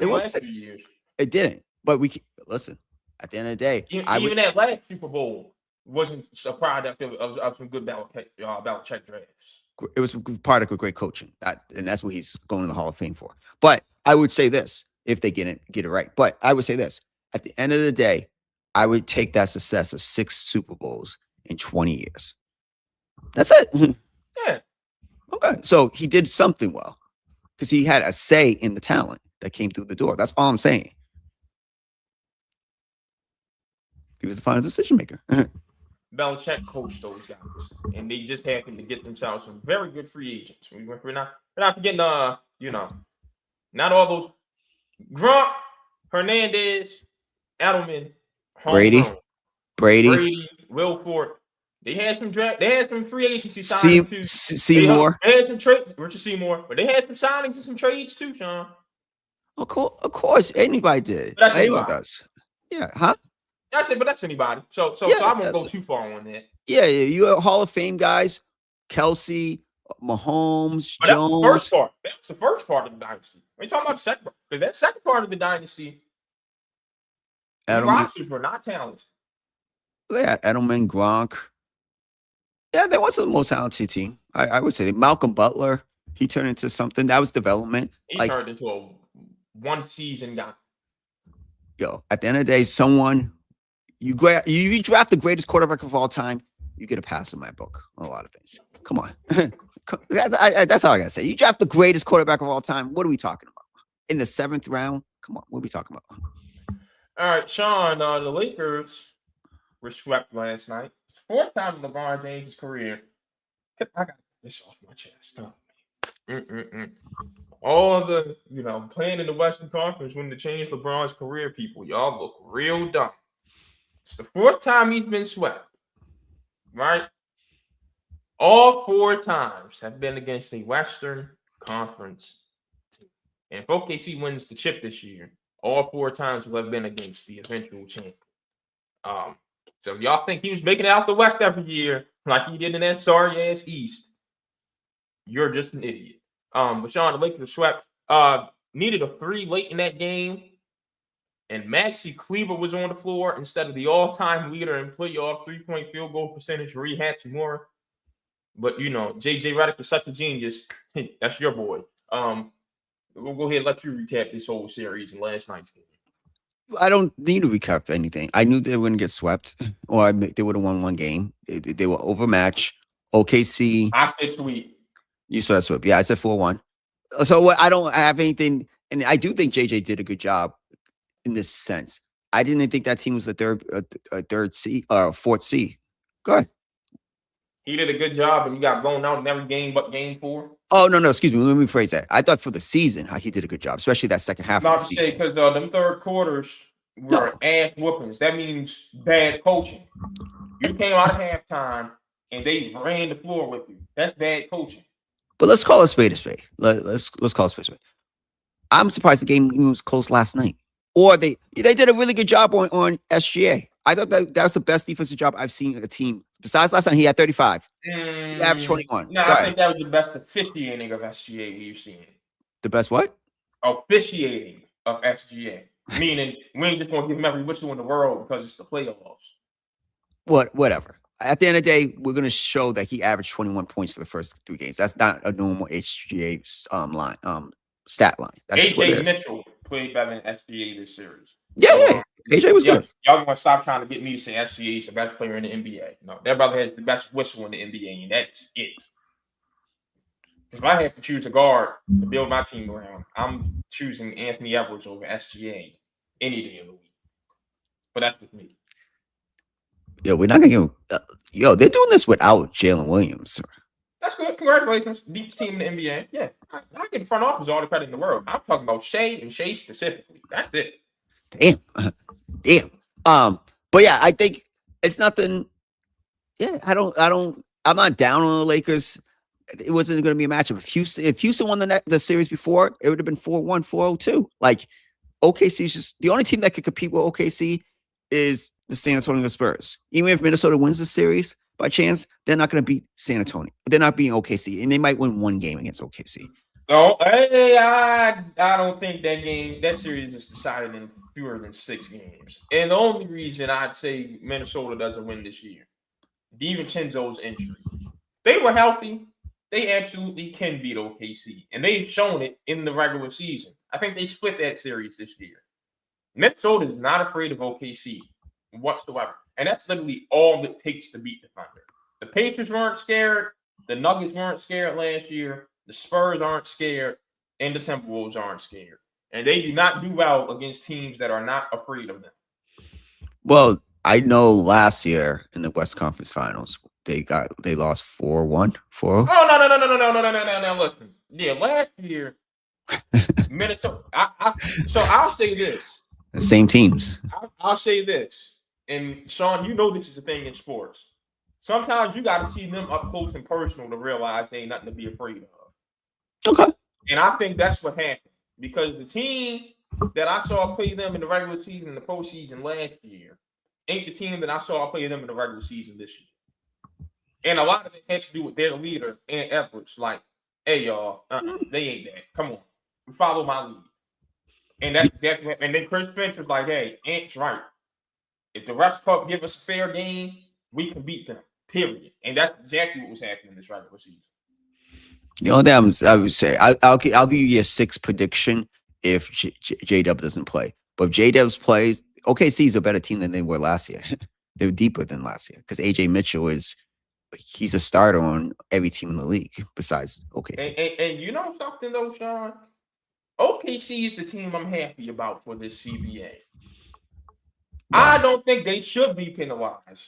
It was 6 years. It didn't. But listen, at the end of the day. Even that last Super Bowl wasn't a product of some good Belichick drafts. It was part of great coaching. And that's what he's going to the Hall of Fame for. But I would say this, if they get it right. But I would say this. At the end of the day, I would take that success of 6 Super Bowls in 20 years. That's it. Yeah. Okay. So he did something well because he had a say in the talent that came through the door. That's all I'm saying. He was the final decision maker. Belichick coached those guys, and they just happened to get themselves some very good free agents. We're not forgetting, not all those Gronk, Hernandez, Edelman, Brady, Will Ford. They had some free agency signings too. Seymour. They had some trades, Richard Seymour, but they had some signings and some trades too, Sean. Of course, anybody did. Anybody does. Yeah, huh? That's it, but that's anybody. So I won't go too far on that. Yeah, you have Hall of Fame guys, Kelsey, Mahomes, Jones. That's the first part of the dynasty. We're talking about the second part. Because that second part of the dynasty, the rosters were not talented. Yeah, Edelman, Gronk. Yeah, they wasn't the most talented team. I would say Malcolm Butler, he turned into something. That was development. He turned into a one season guy. Yo, at the end of the day, someone you draft the greatest quarterback of all time, you get a pass in my book on a lot of things. Come on. That's all I gotta say. You draft the greatest quarterback of all time. What are we talking about? In the 7th round? Come on, what are we talking about? All right, Sean, the Lakers were swept last night. 4th time in LeBron James' career. I got this off my chest. All the, playing in the Western Conference when to change LeBron's career, people, y'all look real dumb. It's the 4th time he's been swept, right? All 4 times have been against a Western Conference team. And if OKC wins the chip this year, all 4 times will have been against the eventual champion. So y'all think he was making it out the West every year like he did in that sorry-ass East, you're just an idiot. But Sean, the Lakers swept. Needed a 3 late in that game, and Maxi Kleber was on the floor instead of the all-time leader in playoff 3-point field goal percentage, Reed Hachimura. But, J.J. Redick is such a genius. That's your boy. We'll go ahead and let you recap this whole series and last night's game. I don't need to recap anything. I knew they were going to get swept, or they would have won one game. They were overmatched. OKC. I said sweet. You saw that swept. Yeah, I said 4-1. So I don't have anything, and I do think JJ did a good job in this sense. I didn't think that team was a third C or 4th C. Go ahead. He did a good job, and you got blown out in every game but game 4. Oh, no, excuse me. Let me rephrase that. I thought for the season, he did a good job, especially that second half of the season. Because them third quarters were ass whoopings. That means bad coaching. You came out of halftime, and they ran the floor with you. That's bad coaching. But let's call a spade a spade. Let's call a spade a spade. I'm surprised the game was close last night. Or they did a really good job on SGA. I thought that was the best defensive job I've seen a team. Besides last time, he had 35. He averaged 21. No, I think that was the best officiating of SGA we've seen. The best what? Officiating of SGA. Meaning, we ain't just going to give him every whistle in the world because it's the playoffs. Whatever. At the end of the day, we're going to show that he averaged 21 points for the first 3 games. That's not a normal HGA stat line. That's AJ Mitchell played better than SGA this series. Yeah. AJ was good. Y'all going to stop trying to get me to say SGA is the best player in the NBA. No, that brother has the best whistle in the NBA, and that's it. If I had to choose a guard to build my team around, I'm choosing Anthony Edwards over SGA any day of the week. But that's with me. Yo, we're not going to give they're doing this without Jalen Williams. That's good. Congratulations. Deepest team in the NBA. Yeah. I get the front office all the credit in the world. I'm talking about Shea and Shea specifically. That's it. Damn. But yeah, I think it's nothing. Yeah, I'm not down on the Lakers. It wasn't going to be a matchup. If Houston won the series before, it would have been 4-1, 4-2. Like, OKC is just the only team that could compete with OKC is the San Antonio Spurs. Even if Minnesota wins the series by chance, they're not going to beat San Antonio. They're not beating OKC, and they might win one game against OKC. No, I don't think that series is decided in fewer than 6 games. And the only reason I'd say Minnesota doesn't win this year, DiVincenzo's injury. They were healthy. They absolutely can beat OKC, and they've shown it in the regular season. I think they split that series this year. Minnesota is not afraid of OKC whatsoever, and that's literally all it takes to beat the Thunder. The Pacers weren't scared. The Nuggets weren't scared last year. The Spurs aren't scared, and the Timberwolves aren't scared. And they do not do well against teams that are not afraid of them. Well, I know last year in the West Conference Finals, they lost 4-1, 4-0. Oh, no. Listen. Yeah, last year, Minnesota. So I'll say this. The same teams. I'll say this. And Sean, you know this is a thing in sports. Sometimes you got to see them up close and personal to realize they ain't nothing to be afraid of. Okay. And I think that's what happened. Because the team that I saw play them in the regular season and the postseason last year ain't the team that I saw play them in the regular season this year. And a lot of it has to do with their leader and efforts. Like, hey, y'all, they ain't that. Come on. Follow my lead. And that's exactly what, and then Chris Finch was like, hey, Ant's right. If the refs Cup give us a fair game, we can beat them. Period. And that's exactly what was happening this regular season. The only thing I would say, I'll give you a 6 prediction if J Dub doesn't play. But if J Dubs plays, OKC is a better team than they were last year. They're deeper than last year because AJ Mitchell he's a starter on every team in the league besides OKC. And you know something though, Sean? OKC is the team I'm happy about for this CBA. Why? I don't think they should be penalized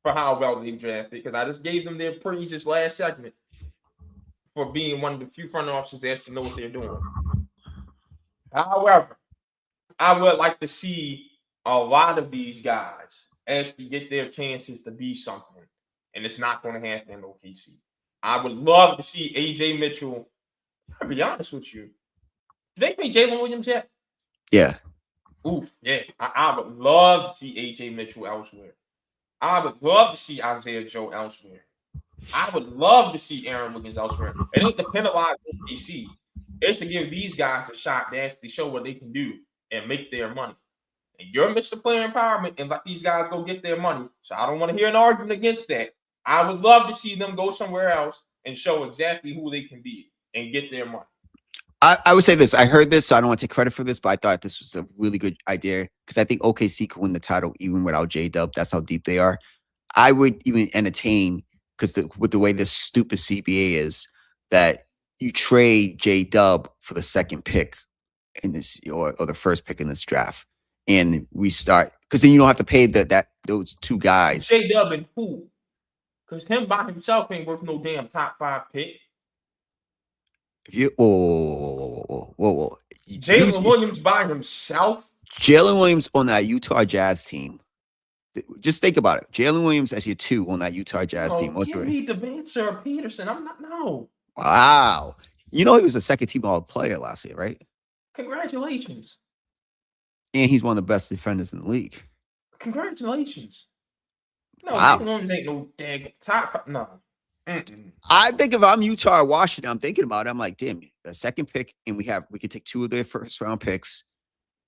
for how well they drafted because I just gave them their praise this last segment for being one of the few front officers that actually know what they're doing. However, I would like to see a lot of these guys actually get their chances to be something, and it's not going to happen in OKC. I would love to see AJ Mitchell. I'll be honest with you. Did they pay Jalen Williams yet? Yeah. Oof, yeah. I would love to see AJ Mitchell elsewhere. I would love to see Isaiah Joe elsewhere. I would love to see Aaron Wiggins elsewhere. It ain't to penalize OKC. It's to give these guys a shot to actually show what they can do and make their money. And you're Mr. Player Empowerment and let these guys go get their money. So I don't want to hear an argument against that. I would love to see them go somewhere else and show exactly who they can be and get their money. I would say this. I heard this, so I don't want to take credit for this, but I thought this was a really good idea because I think OKC could win the title even without J-Dub. That's how deep they are. I would even entertain, because with the way this stupid CBA is, that you trade J-Dub for the second pick in this or the first pick in this draft and restart, because then you don't have to pay those two guys. J-Dub and who? Because him by himself ain't worth no damn top 5 pick. If you whoa. Jalen Williams by himself? Jalen Williams on that Utah Jazz team. Just think about it. Jalen Williams as your 2 on that Utah Jazz team. Give me the Banter or Peterson. I'm not, no. Wow. You know he was a second team all player last year, right? Congratulations. And he's one of the best defenders in the league. Congratulations. No, wow. Jalen Williams ain't no dang top. No. I think if I'm Utah or Washington, I'm thinking about it. I'm like, damn, a second pick, and we could take 2 of their first round picks,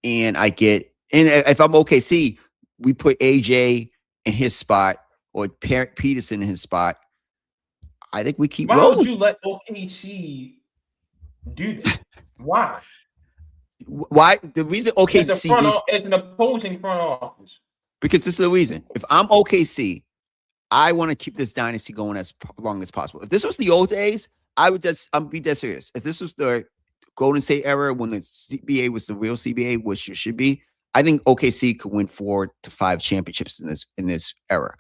and if I'm OKC, we put AJ in his spot or Peterson in his spot. I think we keep rolling. Why would you let OKC do that? Why? Why? The reason OKC is an opposing front office. Because this is the reason. If I'm OKC, I want to keep this dynasty going as long as possible. If this was the old days, I'm be dead serious. If this was the Golden State era when the CBA was the real CBA, which it should be, I think OKC could win 4 to 5 championships in this era.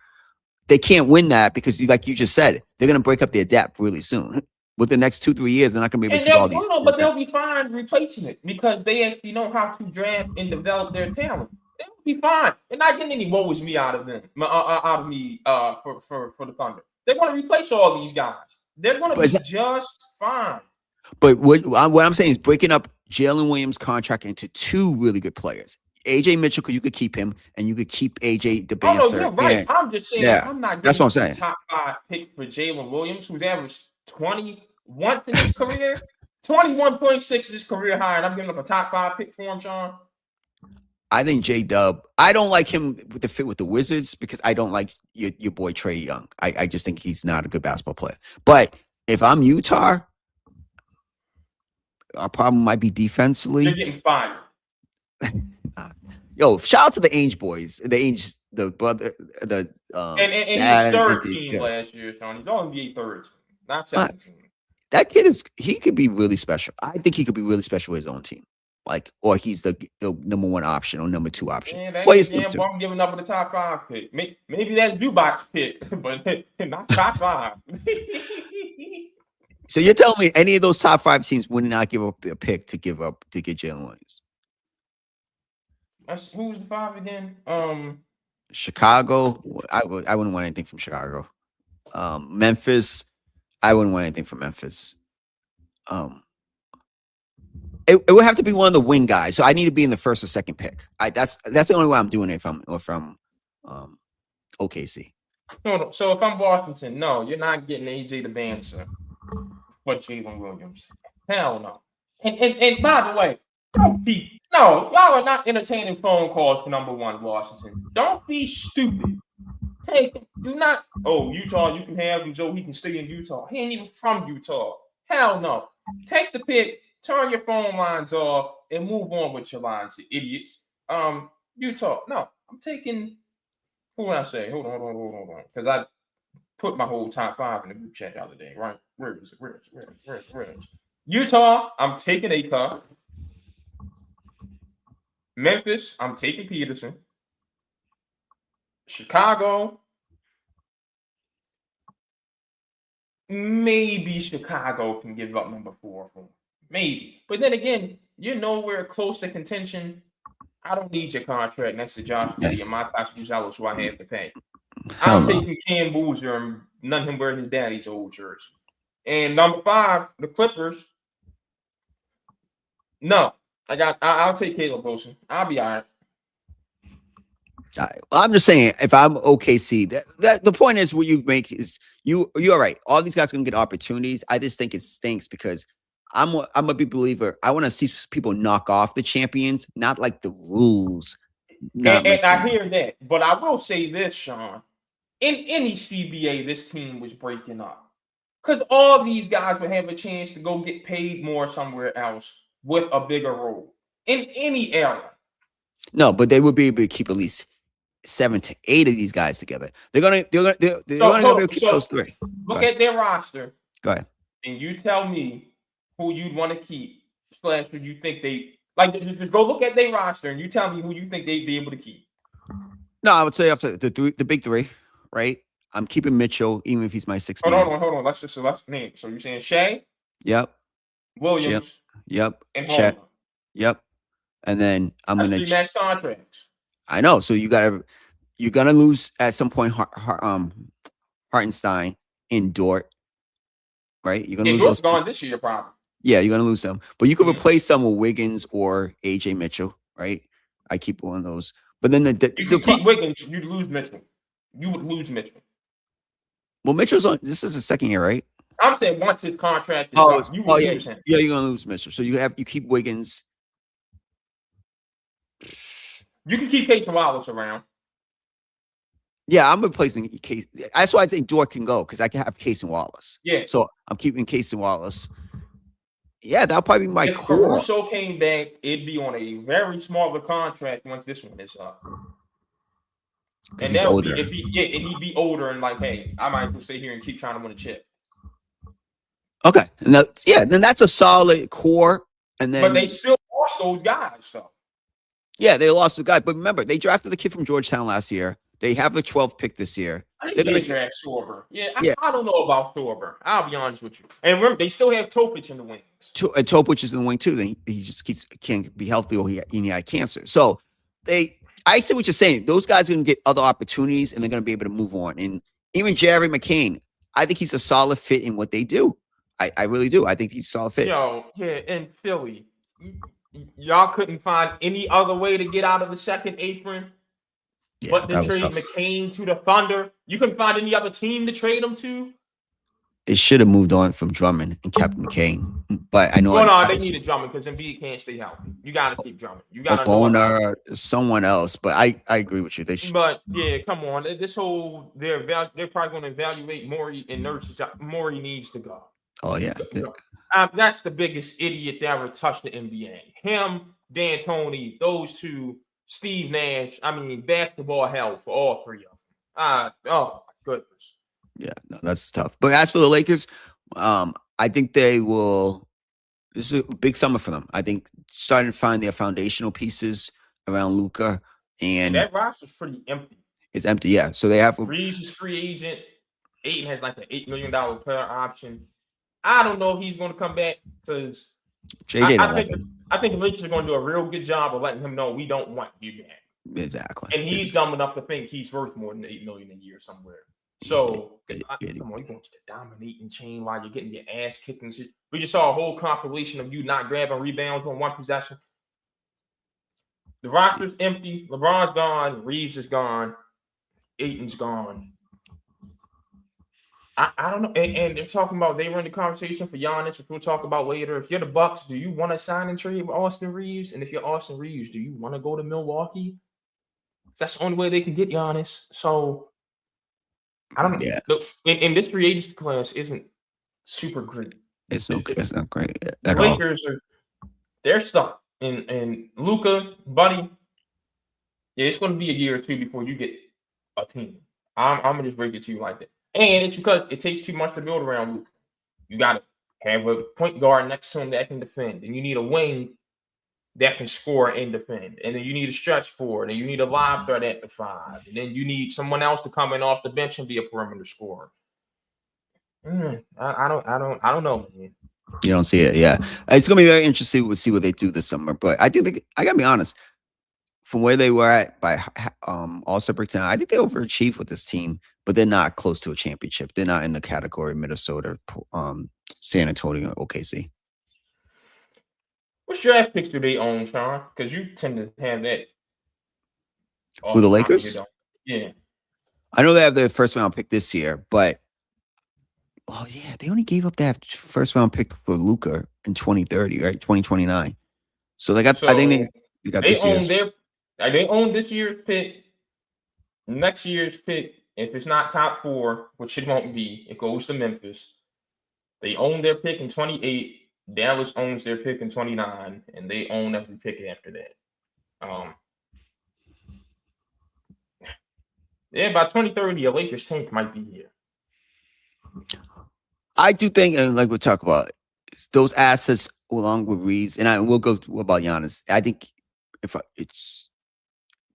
They can't win that because, like you just said, they're going to break up their depth really soon. With the next 2-3 years, they're not going to be able to do all these. But they'll be fine replacing it because they actually know how to draft and develop their talent. They'll be fine. They're not getting any woe is me out of them, for the Thunder. They're going to replace all these guys. They're going to be just fine. But what I'm saying is breaking up Jalen Williams' contract into 2 really good players. AJ Mitchell, you could keep him, and you could keep AJ DeBancer. Oh, no, you're right. And, I'm just saying, I'm not getting that's what I'm saying. Top 5 pick for Jalen Williams, who's averaged 20 once in his career. 21.6 is his career high, and I'm giving up a top 5 pick for him, Sean. I think J-Dub, I don't like him with the fit with the Wizards because I don't like your boy Trae Young. I just think he's not a good basketball player. But if I'm Utah, our problem might be defensively. They're getting fired. Yo, shout out to the Ainge boys. The brother, and his third team last year, Sean. He's on NBA third team, not 17. That kid he could be really special. I think he could be really special with his own team. Or he's the number 1 option or number 2 option. Yeah, I'm giving up the top 5 pick. Maybe that's Dubac's pick, but not top 5. So you're telling me any of those top 5 teams would not give up a pick to get Jalen Williams? Who's the 5 again? Chicago. I wouldn't want anything from Chicago. Memphis. I wouldn't want anything from Memphis. It would have to be one of the wing guys. So I need to be in the first or second pick. That's the only way I'm doing it if I'm OKC. No, so if I'm Washington, no, you're not getting AJ DeBancer for Jalen Williams. Hell no. And by the way, y'all are not entertaining phone calls for number 1 Washington. Don't be stupid. Utah, you can have him, Joe. He can stay in Utah. He ain't even from Utah. Hell no. Take the pick turn your phone lines off and move on with your lines, you idiots. Utah. No, I'm taking. Who did I say? Hold on. Because I put my whole top 5 in the group chat the other day. Right? Where is it? Utah. I'm taking Akon. Memphis. I'm taking Peterson. Chicago. Maybe Chicago can give up number 4 for me. Maybe. But then again, you're nowhere close to contention. I don't need your contract next to Josh Giddey and my Buzelos, who I have to pay. I'm taking Cam Boozer and none him wearing his daddy's old jersey. And number 5, the Clippers. No. I'll take Caleb Wilson. I'll be all right. I'm just saying, if I'm OKC, that the point is what you make is you're right. All these guys are gonna get opportunities. I just think it stinks because I'm a big believer. I want to see people knock off the champions, not like the rules. And I hear that, but I will say this, Sean. In any CBA, this team was breaking up because all these guys would have a chance to go get paid more somewhere else with a bigger role in any era. No, but they would be able to keep at least 7 to 8 of these guys together. They're gonna be able to keep those 3. Look at their roster. Go ahead. And you tell me who you'd want to keep, / who you think they like. Just go look at their roster and you tell me who you think they'd be able to keep. No, I would say after the big 3, right? I'm keeping Mitchell, even if he's my 6th man. Hold on. Let's name. So you're saying Shea? Yep. Williams? Yep. And Chet? Yep. And then I'm That's gonna 3 max contracts. I know. So you're gonna lose at some point Hartenstein and Dort, right? You're gonna lose Dort's gone this year, probably. Yeah, you're gonna lose them. But you could replace some with Wiggins or AJ Mitchell, right? I keep one of those. But then you keep Wiggins, you'd lose Mitchell. You would lose Mitchell. Well, Mitchell's on. This is his 2nd year, right? I'm saying once his contract is up, you would lose him. Yeah, you're gonna lose Mitchell. So you keep Wiggins. You can keep Casey Wallace around. Yeah, I'm replacing Case. That's why I think Dort can go because I can have Case and Wallace. Yeah. So I'm keeping Case and Wallace. Yeah, that'll probably be my if core. Caruso came back, it'd be on a very smaller contract once this one is up. And that would be and he'd be older and like, hey, I might as well stay here and keep trying to win a chip. Okay, and then that's a solid core. And then, but they still lost those guys, though. Yeah, they lost the guy, but remember, they drafted the kid from Georgetown last year. They have the 12th pick this year. I think they draft Sorber. I don't know about Sorber. I'll be honest with you. And remember, they still have Topic in the wings. Topic is in the wing too. Then he just can't be healthy or he had cancer. So I see what you're saying. Those guys are going to get other opportunities and they're going to be able to move on. And even Jerry McCain, I think he's a solid fit in what they do. I really do. I think he's a solid fit. In Philly, y'all couldn't find any other way to get out of the second apron but to trade McCain to the Thunder. You couldn't find any other team to trade him to. They should have moved on from Drummond and kept McCain. But I know. They needed Drummond because Embiid can't stay healthy. You got to keep Drummond. You got to Boner, someone else. But I agree with you. They should. But yeah, come on. This whole they're probably going to evaluate Morey and Nurse's job. Morey needs to go. Oh yeah. That's the biggest idiot that ever touched the NBA. Him, D'Antoni, those two, Steve Nash. I mean, basketball hell for all 3 of them. Oh my goodness. Yeah, no, that's tough. But as for the Lakers, I think they will. This is a big summer for them. I think starting to find their foundational pieces around Luka and that roster's pretty empty. It's empty, yeah. So they have Reeves is free agent. Ayton has like an $8 million player option. I don't know if he's going to come back because I think the Lakers are going to do a real good job of letting him know we don't want you back. Exactly. And he's dumb enough to think he's worth more than $8 million a year somewhere. So come on, you're going to dominate and chain while you're getting your ass kicked and shit. We just saw a whole compilation of you not grabbing rebounds on one possession. The roster's empty. LeBron's gone. Reeves is gone. Ayton's gone. I don't know. And they're talking about they were in the conversation for Giannis, which we'll talk about later. If you're the Bucks, do you want to sign and trade with Austin Reeves? And if you're Austin Reeves, do you want to go to Milwaukee? That's the only way they can get Giannis. So I don't know. Yeah. Look, and this free agency class isn't super great. It's not great. The Lakers are they're stuck. And Luca, buddy, yeah, it's going to be a year or two before you get a team. I'm gonna just break it to you like that. And it's because it takes too much to build around Luca. You got to have a point guard next to him that can defend, and you need a wing that can score and defend. And then you need a stretch forward, and you need a live threat at the 5, and then you need someone else to come in off the bench and be a perimeter scorer. I don't know, man. You don't see it, yeah. It's gonna be very interesting to see what they do this summer. But I think I gotta be honest. From where they were at by All-Star breakdown, I think they overachieved with this team, but they're not close to a championship. They're not in the category of Minnesota, San Antonio, OKC. What draft picks do they own, Sean? Because you tend to have that. With the Lakers? Yeah. I know they have their first round pick this year, but yeah, they only gave up that first round pick for Luka in 2030, right? 2029. So they got. So I think they got they this year's. They own this year's pick. Next year's pick, if it's not top 4, which it won't be, it goes to Memphis. They own their pick in 28. Dallas owns their pick in 29, and they own every pick after that. Yeah, by 2030, a Lakers tank might be here. I do think, and like we'll talk about, those assets along with Reeves, and we'll go about Giannis. I think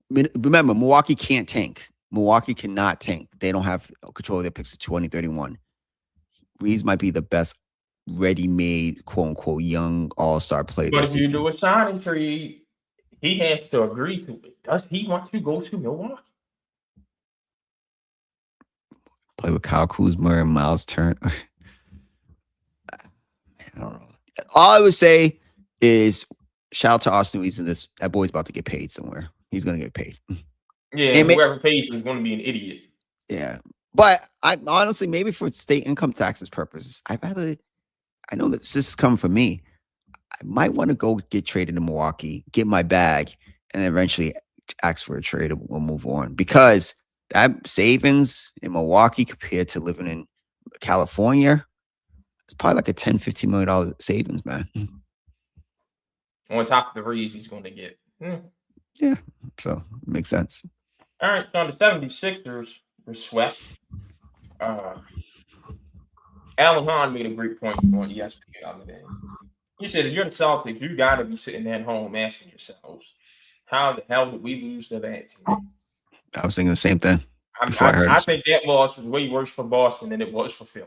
remember, Milwaukee can't tank. Milwaukee cannot tank. They don't have control of their picks to 2031. Reeves might be the best ready-made, quote-unquote, young all-star player. But if you do a signing trade, he has to agree to it. Does he want to go to Milwaukee? Play with Kyle Kuzma and Miles Turner. I don't know. All I would say is shout out to Austin Reeves in this. That boy's about to get paid somewhere. He's going to get paid. Yeah, and whoever pays him is going to be an idiot. Yeah. But I honestly, maybe for state income taxes purposes, I know that this is coming from me. I might want to go get traded in Milwaukee, get my bag, and eventually ask for a trade and we'll move on. Because that savings in Milwaukee compared to living in California, it's probably like a $10, $15 million savings, man. On top of the raise he's going to get. Yeah, so it makes sense. All right, so the 76ers were swept. Alan Hahn made a great point on ESPN the other day. He said, if you're the Celtics, you got to be sitting at home asking yourselves, how the hell did we lose to that team? I was thinking the same thing. I think that loss was way worse for Boston than it was for Philly.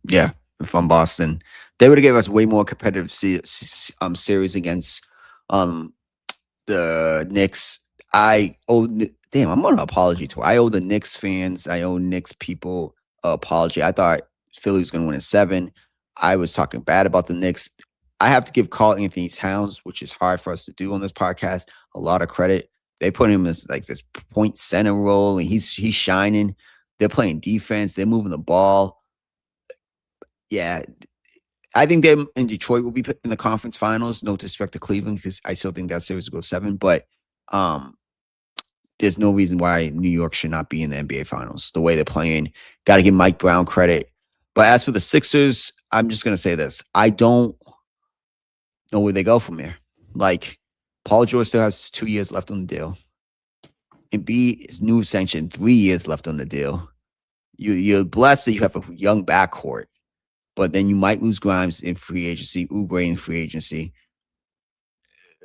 Yeah, from Boston. They would have gave us way more competitive series against the Knicks. I'm on an apology tour. I owe the Knicks fans, I owe Knicks people an apology. I thought Philly was going to win at 7. I was talking bad about the Knicks. I have to give Karl Anthony Towns, which is hard for us to do on this podcast, a lot of credit. They put him as like this point center role, and he's shining. They're playing defense. They're moving the ball. Yeah, I think them in Detroit will be in the conference finals. No disrespect to Cleveland, because I still think that series will go 7. But there's no reason why New York should not be in the NBA finals. The way they're playing, got to give Mike Brown credit. But as for the Sixers, I'm just going to say this. I don't know where they go from here. Like, Paul George still has 2 years left on the deal. Embiid is new sanction, 3 years left on the deal. You're blessed that you have a young backcourt, but then you might lose Grimes in free agency, Oubre in free agency.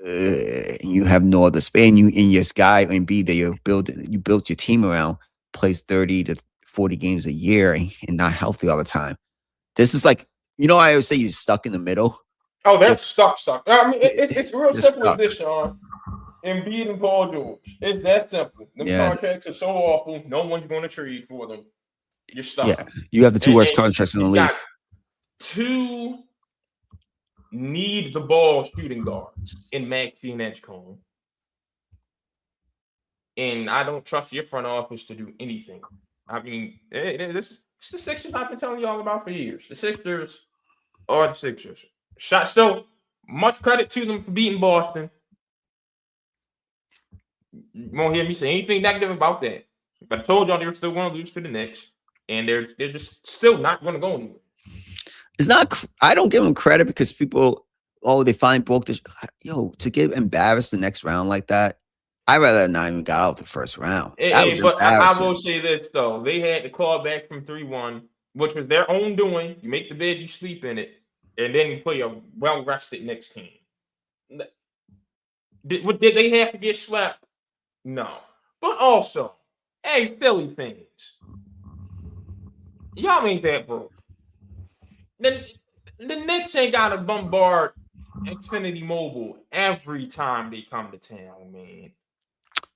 You have no other space. And your guy Embiid that you built your team around plays 30 to 40 games a year and not healthy all the time. This is like, I always say you're stuck in the middle. Oh, they're stuck. I mean, it's real simple as this, Sean. Embiid and Paul George. It's that simple. The contracts are so awful, no one's going to trade for them. You're stuck. Yeah, you have the 2 worst contracts in the league. 2 need the ball shooting guards in Maxey and Edgecombe. And I don't trust your front office to do anything. I mean, it's the Sixers I've been telling you all about for years. The Sixers are the Sixers. Still, much credit to them for beating Boston. You won't hear me say anything negative about that. But I told y'all they were still going to lose to the Knicks, and they're just still not going to go anywhere. It's not. I don't give them credit because people Oh, they finally broke this. Yo, to get embarrassed the next round like that, I'd rather not even got out the first round. That was But I will embarrassing. say this though, they had to call back from 3-1, which was their own doing. You make the bed, you sleep in it, and then you play a well rested Knicks team. Did they have to get slapped? No. But also, hey, Philly fans, y'all ain't that broke. The Knicks ain't got to bombard Xfinity Mobile every time they come to town, man.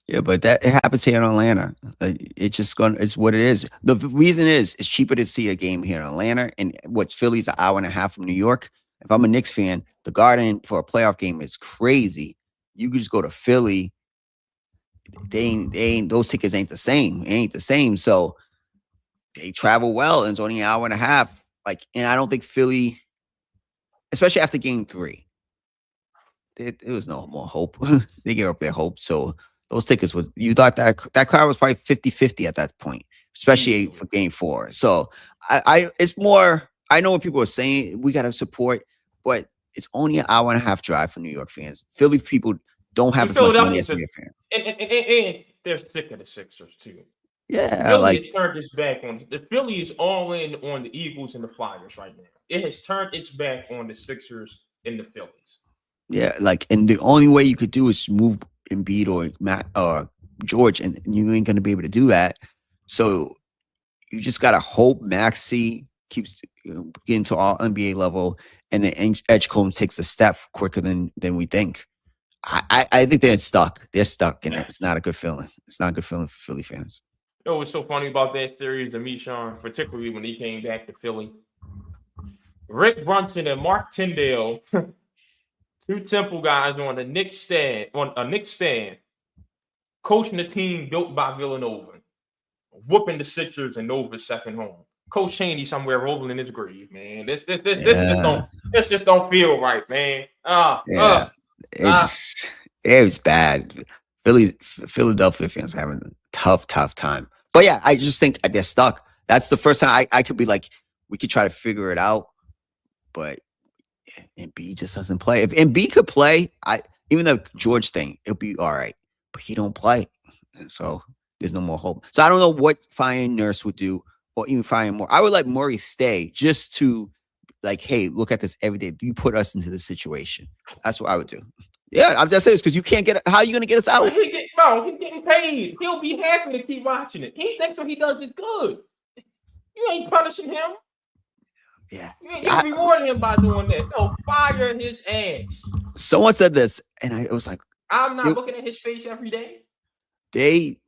Yeah, but that it happens here in Atlanta. It's what it is. The reason is it's cheaper to see a game here in Atlanta, and what's Philly's an hour and a half from New York. If I'm a Knicks fan, the Garden for a playoff game is crazy. You could just go to Philly. They ain't those tickets ain't the same. It ain't the same. So they travel well, and it's only an hour and a half. Like, and I don't think Philly, especially after game three, there was no more hope. They gave up their hope. So those tickets was you thought that crowd was probably 50-50 at that point, especially Easily. for game four. So I it's more I know what people are saying, we gotta support, but it's only an hour and a half drive for New York fans. Philly people don't have And as much money Philadelphia as New just York fans. and they're sick of the Sixers too. Yeah, Philly like has turned its back on the Philly is all in on the Eagles and the Flyers right now. It has turned its back on the Sixers and the Phillies. yeah, like and the only way you could do is move Embiid or Matt or George, and you ain't gonna be able to do that. So you just gotta hope Maxi keeps getting to all NBA level, and then Edgecombe takes a step quicker than we think. I think they're stuck. They're stuck, and it's not a good feeling. It's not a good feeling for Philly fans. You know what's so funny about that series of Sean, particularly when he came back to Philly? Rick Brunson and Mark Tyndale, two Temple guys on the Knicks stand, coaching the team built by Villanova, whooping the Sixers in Nova's second home. Coach Chaney somewhere rolling in his grave, man. Yeah, This just don't feel right, man. yeah. It Ah. just it was bad. Philadelphia fans having a tough time. But yeah, I just think they're stuck. That's the first time I could be like, we could try to figure it out, but Embiid just doesn't play. If Embiid could play, even the George thing, it'll be all right. But he don't play, so there's no more hope. So I don't know what firing Nurse would do, or even firing more. I would let Murray stay just to like, hey, look at this every day. You put us into this situation. That's what I would do. Yeah, I'm just saying this because you can't get. How are you going to get us out? He's getting paid. He'll be happy to keep watching it. He thinks what he does is good. You ain't punishing him. Yeah, You're rewarding him by doing that. No, fire his ass. Someone said this, and I was like, I'm not looking at his face every day. They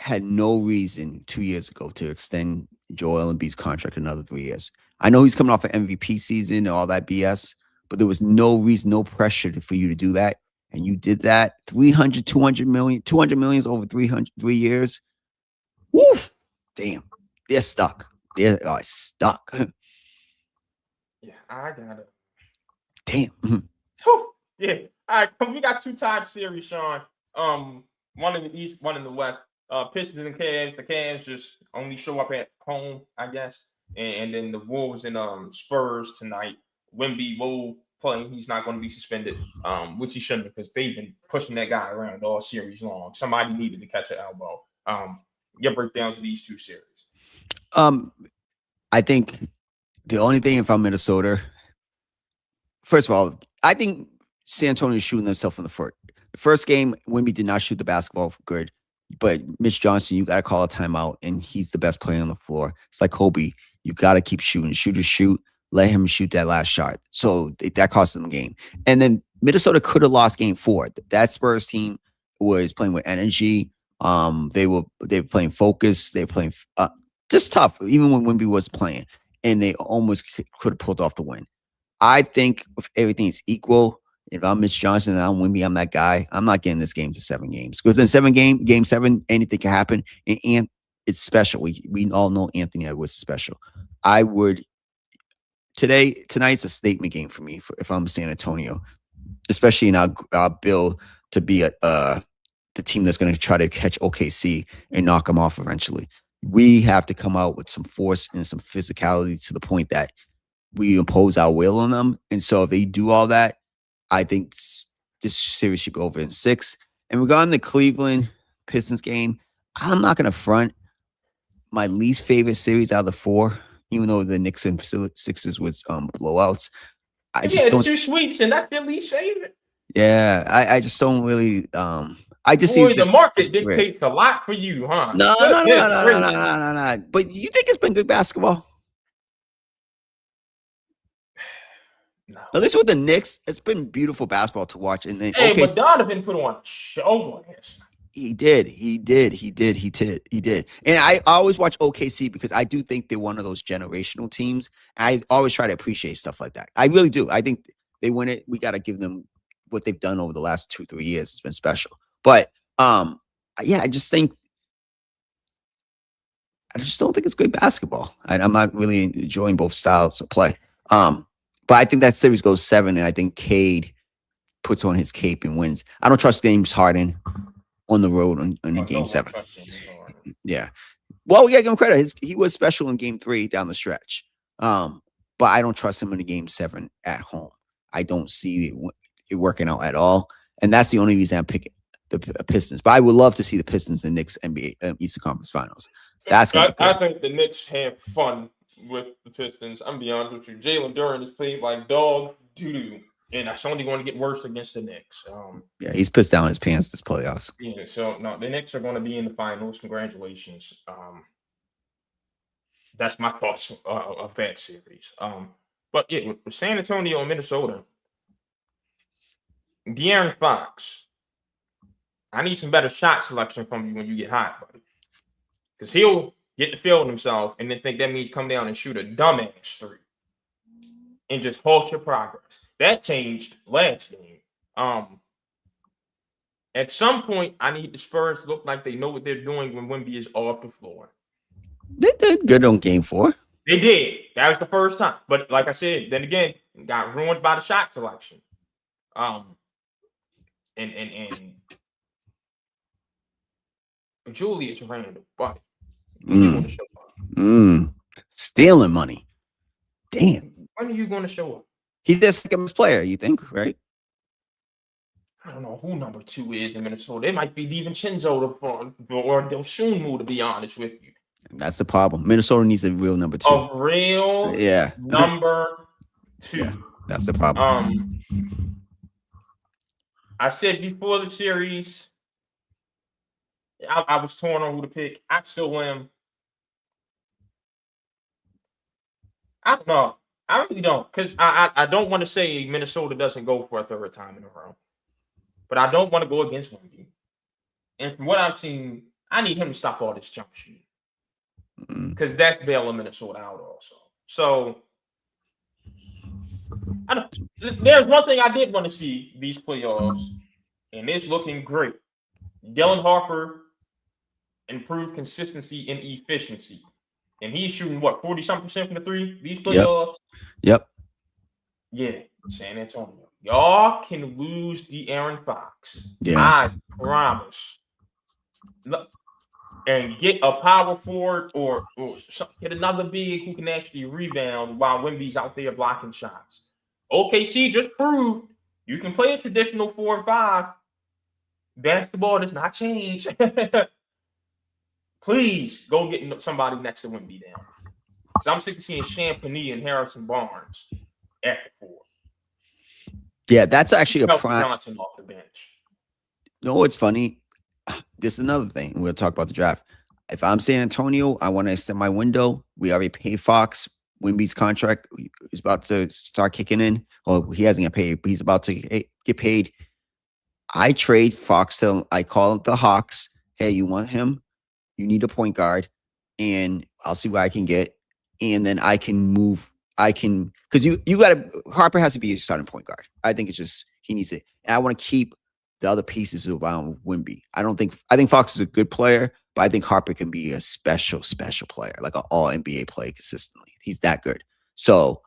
had no reason 2 years ago to extend Joel Embiid's contract another 3 years. I know he's coming off an MVP season and all that BS, but there was no reason, no pressure for you to do that. And you did that. 300, 200 million, 200 million over 3 years. Woof. Damn. They're stuck. They are stuck. Yeah, I got it. Damn. Yeah. All right. We got two time series, Sean. One in the East, one in the West. Pistons and Cavs. The Cavs just only show up at home, I guess. And then the Wolves and Spurs tonight. Wemby will play. He's not going to be suspended, which he shouldn't because they've been pushing that guy around all series long. Somebody needed to catch an elbow. Your breakdowns of these two series. I think the only thing if I'm Minnesota, first of all, I think San Antonio is shooting themselves in the foot. The first game, Wemby did not shoot the basketball good, but Mitch Johnson, you got to call a timeout, and he's the best player on the floor. It's like Kobe. You got to keep shooting. Shooters shoot. Let him shoot that last shot. So that cost them the game. And then Minnesota could have lost game four. That Spurs team was playing with energy. They were playing focus. They were playing just tough, even when Wemby was playing, and they almost could have pulled off the win. I think if everything's equal, if I'm Mitch Johnson and I'm Wemby, I'm that guy. I'm not getting this game to 7 games because in game 7, anything can happen. And it's special. We all know Anthony Edwards is special. I would tonight's a statement game for me if I'm San Antonio, especially in our bill to be the team that's going to try to catch OKC and knock them off eventually. We have to come out with some force and some physicality to the point that we impose our will on them. And so if they do all that, I think this series should be over in 6. And regarding the Cleveland Pistons game, I'm not going to front. My least favorite series out of the 4, even though the Knicks and Sixers was blowouts. I If you just had don't. 2 sweeps, and that's your least favorite. Yeah, I just don't really. I just see Boy, the market right. dictates a lot for you, huh? No, no, no, no, Goodness no, no, no, gracious. no, no. But you think it's been good basketball? No. At least with the Knicks, it's been beautiful basketball to watch. And then Hey, but Donovan put on a show last night. He did. And I always watch OKC because I do think they're one of those generational teams. I always try to appreciate stuff like that. I really do. I think they win it. We got to give them what they've done over the last 2-3 years. It's been special. But yeah, I just don't think it's good basketball. I'm not really enjoying both styles of play. But I think that series goes 7, and I think Cade puts on his cape and wins. I don't trust James Harden on the road in game 7. Yeah. Well, we got to give him credit. He was special in game 3 down the stretch. But I don't trust him in the game 7 at home. I don't see it working out at all. And that's the only reason I'm picking the Pistons. But I would love to see the Pistons in Knicks NBA Eastern Conference Finals. That's gonna be good. I think the Knicks have fun with the Pistons. I'm be honest with you. Jalen Duren has played like dog doo-doo. And that's only going to get worse against the Knicks. Yeah, he's pissed down his pants this playoffs. Yeah, so no, the Knicks are going to be in the finals. Congratulations. That's my thoughts of that series. But yeah, with San Antonio and Minnesota, De'Aaron Fox, I need some better shot selection from you when you get hot, buddy. Because he'll get the feel of himself and then think that means come down and shoot a dumbass 3 and just halt your progress. That changed last game. At some point, I need the Spurs to look like they know what they're doing when Wemby is off the floor. They did good on game 4. They did. That was the first time. But like I said, then again, got ruined by the shot selection. And Julius Randle, but stealing money. Damn. When are you going to show up? He's their second best player, you think, right? I don't know who number 2 is in Minnesota. It might be DiVincenzo or Dosunmu, to be honest with you. That's the problem. Minnesota needs a real number 2. A real number 2. Yeah, that's the problem. I said before the series, I was torn on who to pick. I still am. I don't know. I really don't, because I don't want to say Minnesota doesn't go for a 3rd time in a row. But I don't want to go against Wemby. And from what I've seen, I need him to stop all this jump shooting. Because that's bailing Minnesota out also. So, there's one thing I did want to see these playoffs, and it's looking great. Dylan Harper improved consistency and efficiency. And he's shooting, 40-something% from the 3 these playoffs? Yep. Yeah, San Antonio. Y'all can lose De'Aaron Fox. Yeah. I promise. And get a power forward or get another big who can actually rebound while Wemby's out there blocking shots. OKC just proved you can play a traditional 4 and 5. Basketball does not change. Please go get somebody next to Wemby now. Because I'm sick of seeing Champagnie and Harrison Barnes at the 4. Yeah, that's actually a prime. Johnson off the bench. You know what's funny? This is another thing. We'll talk about the draft. If I'm San Antonio, I want to extend my window. We already paid Fox. Wemby's contract is about to start kicking in. Or he hasn't got paid, but he's about to get paid. I trade Fox till I call the Hawks. Hey, you want him? You need a point guard. And I'll see what I can get. And then I can move. Because you got to, Harper has to be a starting point guard. I think it's just, he needs it. And I want to keep the other pieces around Wemby. I think Fox is a good player, but I think Harper can be a special player, like an all NBA player consistently. He's that good. So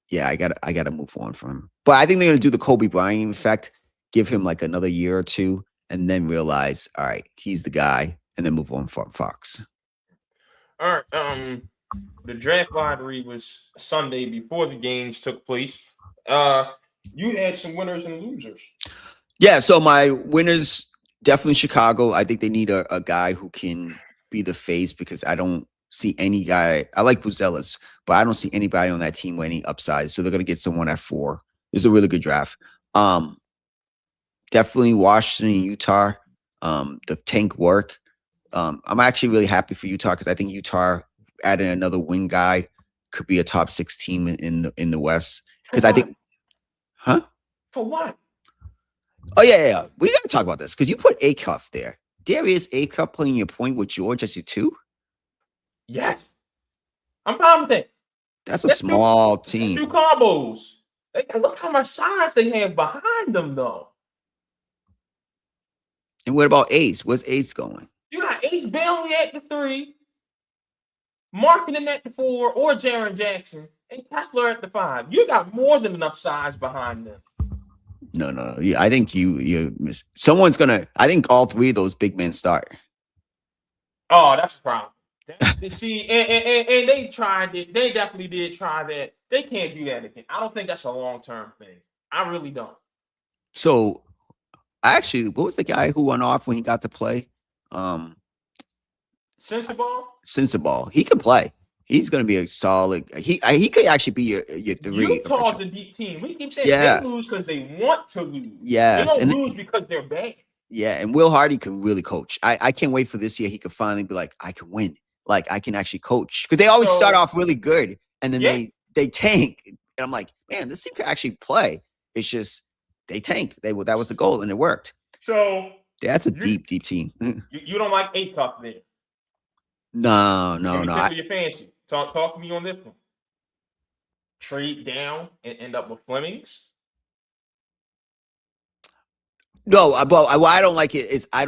yeah, I gotta move on from him. But I think they're gonna do the Kobe Bryant effect, give him like another year or 2, and then realize, all right, he's the guy, and then move on from Fox. All right. The draft lottery was Sunday before the games took place. You had some winners and losers. Yeah, so my winners definitely Chicago. I think they need a guy who can be the face because I don't see any guy. I like Buzelis, but I don't see anybody on that team with any upside. So they're gonna get someone at 4. It's a really good draft. Um, Definitely Washington and Utah. The tank work. I'm actually really happy for Utah because I think Utah adding another wing guy could be a top 6 team in the West. Because I think, huh? For what? Oh yeah. We got to talk about this because you put Acuff there. Darius Acuff playing your point with George as your 2. Yes, I'm fine with that. That's a small team. 2 combos. Look how much size they have behind them, though. And what about Ace? Where's Ace going? You got Ace Bailey at the 3, Marketing at the 4, or Jaren Jackson, and Kessler at the 5. You got more than enough size behind them. No. Yeah, I think you miss. Someone's gonna. I think all 3 of those big men start. Oh, that's a problem. See, and they tried it. They definitely did try that. They can't do that again. I don't think that's a long-term thing. I really don't. So, actually, what was the guy who went off when he got to play? Sensabaugh. He can play. He's going to be a solid. He could actually be your 3. Utah's a deep team. We keep saying they lose because they want to lose. Yes, they don't lose because they're bad. Yeah, and Will Hardy can really coach. I can't wait for this year. He could finally be like, I can win. Like I can actually coach because they always start off really good and then they tank. And I'm like, man, this team could actually play. It's just they tank. That was the goal and it worked. So that's a deep team. You don't like Acuff then? No. You fancy. Talk to me on this one. Trade down and end up with Flemings. No, but what I don't like it is I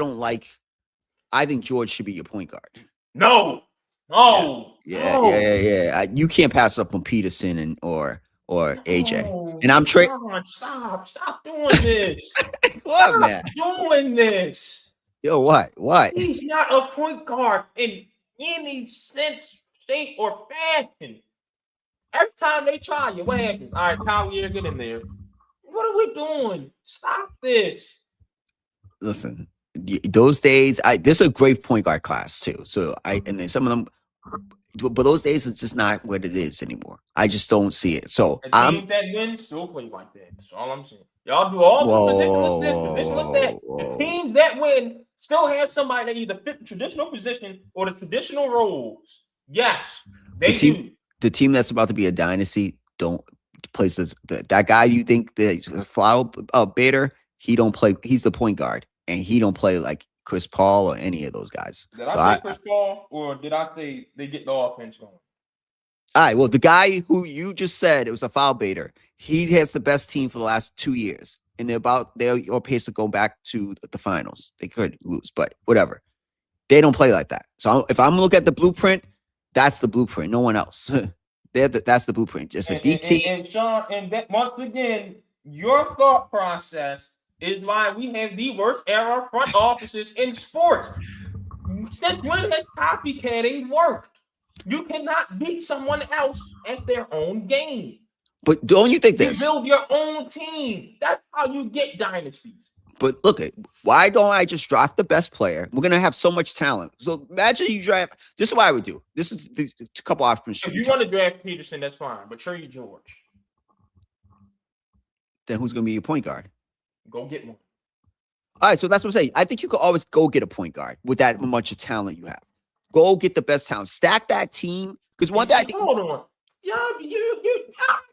think George should be your point guard. No. Yeah. You can't pass up on Peterson or AJ. And I'm Stop doing this. What, man? Doing this. Yo, what? He's not a point guard in any sense, shape, or fashion. Every time they try you, what happens? All right, Collier, get in there. What are we doing? Stop this. Listen, those days, this is a great point guard class too. So and then some of them, but those days it's just not what it is anymore. I just don't see it. So teams that win still play like that. That's all I'm saying. Y'all do all the positionless that. The teams that win still have somebody that either fit the traditional position or the traditional roles. Yes, they do. The team that's about to be a dynasty don't places that guy you think that Flower Bader. He don't play. He's the point guard, and he don't play like Chris Paul or any of those guys. Did I say Chris Paul, or did I say they get the offense going? All right. Well, the guy who you just said it was a foul baiter. He has the best team for the last 2 years, and they're on pace to go back to the finals. They could lose, but whatever. They don't play like that. So if I'm looking at the blueprint, that's the blueprint. No one else. That's the blueprint. Just a deep team. And Sean, and that, once again, your thought process is why we have the worst era front offices in sports. Since when has copycatting worked? You cannot beat someone else at their own game. But don't you think this? You build your own team. That's how you get dynasties. But look, why don't I just draft the best player? We're gonna have so much talent. So imagine you draft. This is what I would do. This is a couple options. If you want to draft Peterson, that's fine. But trade George. Then who's gonna be your point guard? Go get one. All right, so that's what I'm saying. I think you could always go get a point guard with that much of talent you have. Go get the best talent. Stack that team. Because one thing. Hold on. You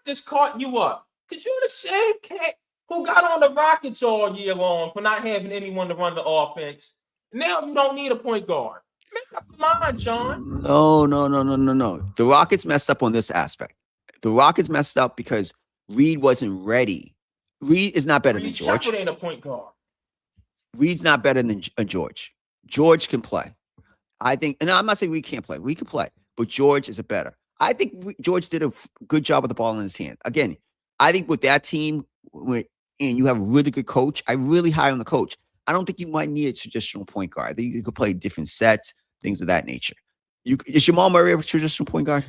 just caught you up. Because you're the same cat who got on the Rockets all year long for not having anyone to run the offense. Now you don't need a point guard. Make up your mind, Sean. No. The Rockets messed up on this aspect. The Rockets messed up because Reed wasn't ready. Reed is not better than George. Shepard ain't a point guard. Reed's not better than George. George can play. I think, and I'm not saying Reed can't play. We can play, but George is a better. I think George did a good job with the ball in his hand. Again, I think with that team, and you have a really good coach, I'm really high on the coach. I don't think you might need a traditional point guard. I think you could play different sets, things of that nature. Is Jamal Murray a traditional point guard?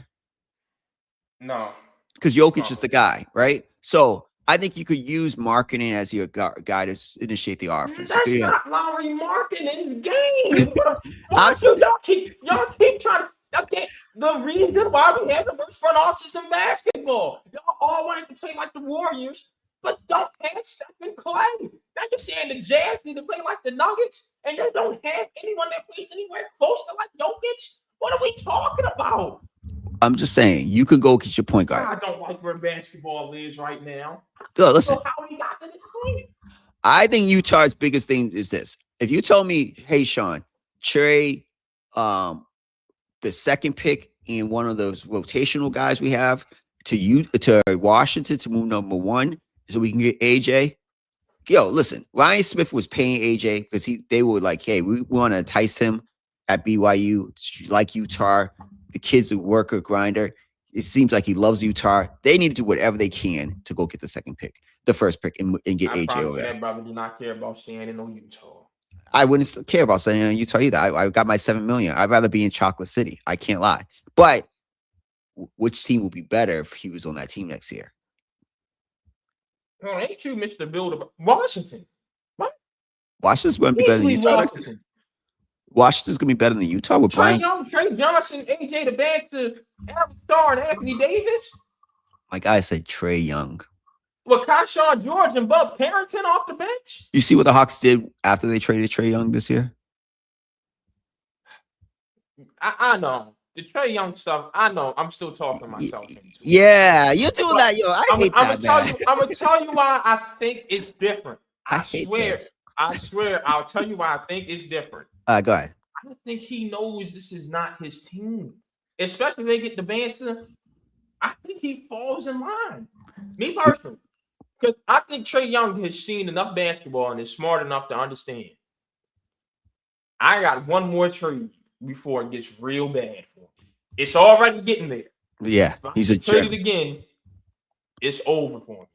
No. Because Jokic is the guy, right? So I think you could use marketing as your guy to initiate the offense. That's Yeah. not Lowry marketing's game. Why I'm do saying, y'all keep trying to okay? The reason why we have the worst front offices in basketball. Y'all all wanted to play like the Warriors, but don't have Stephen Clay. Now you're saying the Jazz need to play like the Nuggets, and they don't have anyone that plays anywhere close to like Jokic. What are we talking about? I'm just saying you could go get your point guard. I don't like where basketball is right now. Listen, So how we got to this point? I think Utah's biggest thing is this. If you told me, hey Sean, trade the second pick and one of those rotational guys we have to Washington to move number 1 so we can get AJ. Yo, listen, Ryan Smith was paying AJ because they were like, hey, we want to entice him at BYU, like Utah. The kid's a worker grinder. It seems like he loves Utah. They need to do whatever they can to go get the first pick, and get AJ over there. That brother do not care about staying in Utah. I wouldn't care about staying in Utah either. I got my $7 million. I'd rather be in Chocolate City. I can't lie. But which team would be better if he was on that team next year? Oh, ain't you Mr. Builder? Washington. What? Washington's going to be better than Utah next year. Washington's going to be better than Utah with Brian. Trey Johnson, AJ the Banter, Eric Starr, and Anthony Davis. My guy said Trey Young. Well, Keyshawn George and Bub Carrington off the bench. You see what the Hawks did after they traded Trey Young this year? I know. The Trey Young stuff, I know. I'm still talking myself into. Yeah, you're doing that, yo. I hate that. I'm gonna tell you why I think it's different. I swear. I'll tell you why I think it's different. Go ahead. I don't think he knows this is not his team, especially if they get the Banter. I think he falls in line. Me personally, because I think Trey Young has seen enough basketball and is smart enough to understand. I got one more trade before it gets real bad for him. It's already getting there. Yeah, he's a trade it again. It's over for him.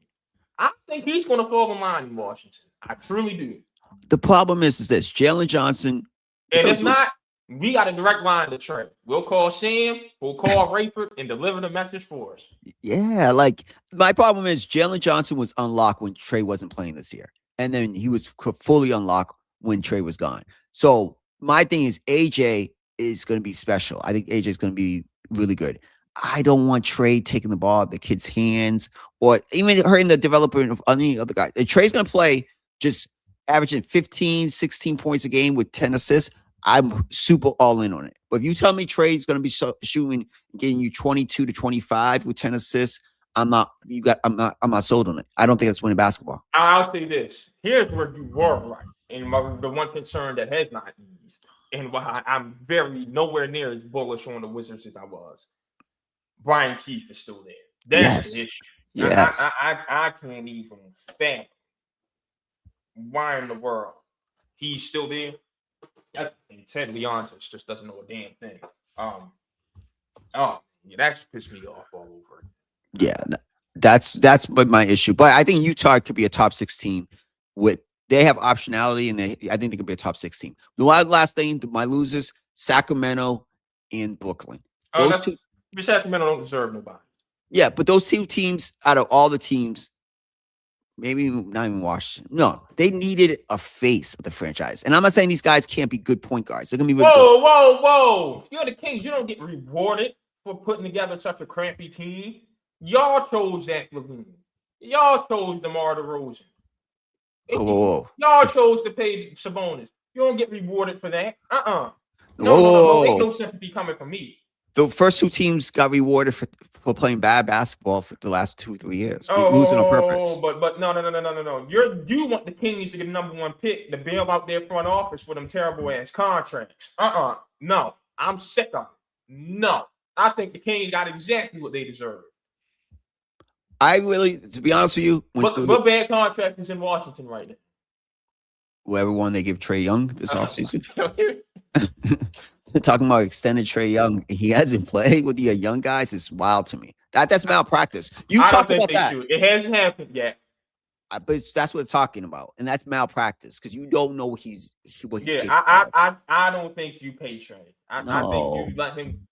I think he's going to fall in line in Washington. I truly do. The problem is this: Jalen Johnson. And if not, we got a direct line to Trey. We'll call Sam, we'll call Rayford, and deliver the message for us. Yeah, like my problem is Jalen Johnson was unlocked when Trey wasn't playing this year. And then he was fully unlocked when Trey was gone. So my thing is AJ is going to be special. I think AJ is going to be really good. I don't want Trey taking the ball out of the kid's hands or even hurting the development of any other guy. Trey's going to play just averaging 15, 16 points a game with 10 assists. I'm super all in on it. But if you tell me Trey's going to be shooting, getting you 22 to 25 with 10 assists, I'm not sold on it. I don't think that's winning basketball. I'll say this. Here's where you were right. And the one concern that has not eased, and why I'm nowhere near as bullish on the Wizards as I was. Brian Keefe is still there. That's the issue. Yes. I can't even fathom why in the world he's still there. And Ted Leontis just doesn't know a damn thing. That's pissed me off all over. Yeah, that's my issue. But I think Utah could be a top 6 team. They have optionality, and I think they could be a top 6 team. The last thing, my losers, Sacramento and Brooklyn. Those two. Sacramento don't deserve nobody. Yeah, but those 2 teams, out of all the teams, maybe not even Washington. No, they needed a face of the franchise. And I'm not saying these guys can't be good point guards. They're going to be really good. Whoa. You're the Kings. You don't get rewarded for putting together such a crappy team. Y'all chose Zach LaVine. Y'all chose DeMar DeRozan. Whoa. Y'all chose to pay Sabonis. You don't get rewarded for that. No. Ain't no sympathy coming from me. The first 2 teams got rewarded for playing bad basketball for the last 2-3 years. Losing on purpose. But no. You want the Kings to get the number 1 pick to bail out their front office for them terrible ass contracts. No. I'm sick of it. No. I think the Kings got exactly what they deserve. To be honest with you, what bad contract is in Washington right now? Whoever one they give Trey Young this offseason. Talking about extended Trey Young, he hasn't played with the young guys. It's wild to me. That's malpractice. You talked about that. It hasn't happened yet. But that's what it's talking about, and that's malpractice because you don't know what he's. I don't think you pay Trey. I think you let him.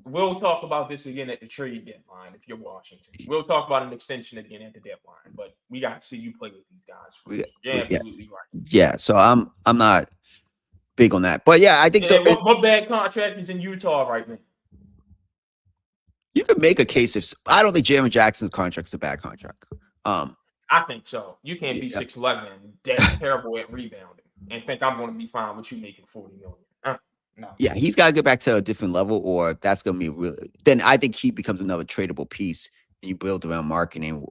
we'll talk about this again at the trade deadline if you're Washington. We'll talk about an extension again at the deadline, but we got to see you play with these guys Yeah, first. You're yeah, absolutely right. yeah. So I'm not big on that, but yeah, I think And what bad contract is in Utah right now? you could make a case if I don't think Jaron Jackson's contract's a bad contract. I think so. You can't be Yeah. 6'11" and that terrible at rebounding and think I'm going to be fine with you making $40 million. No. Yeah, he's got to get back to a different level, or that's going to be really. Then I think he becomes another tradable piece, and you build around marketing.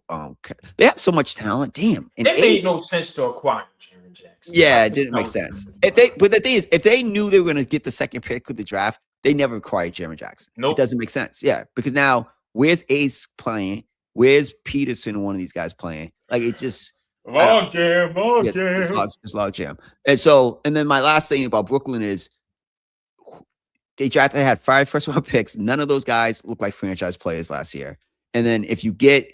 They have so much talent. Damn, and It made no sense to acquire Jaron Jackson. yeah, it didn't make sense. But the thing is, if they knew they were going to get the second pick of the draft, they never acquired Jaron Jackson. Nope. It doesn't make sense. Yeah, because now where's Ace playing? Where's Peterson? One of these guys playing? Like it just. Log jam. It's log jam. And then my last thing about Brooklyn is they had 5 first-round picks. None of those guys look like franchise players last year. And then if you get,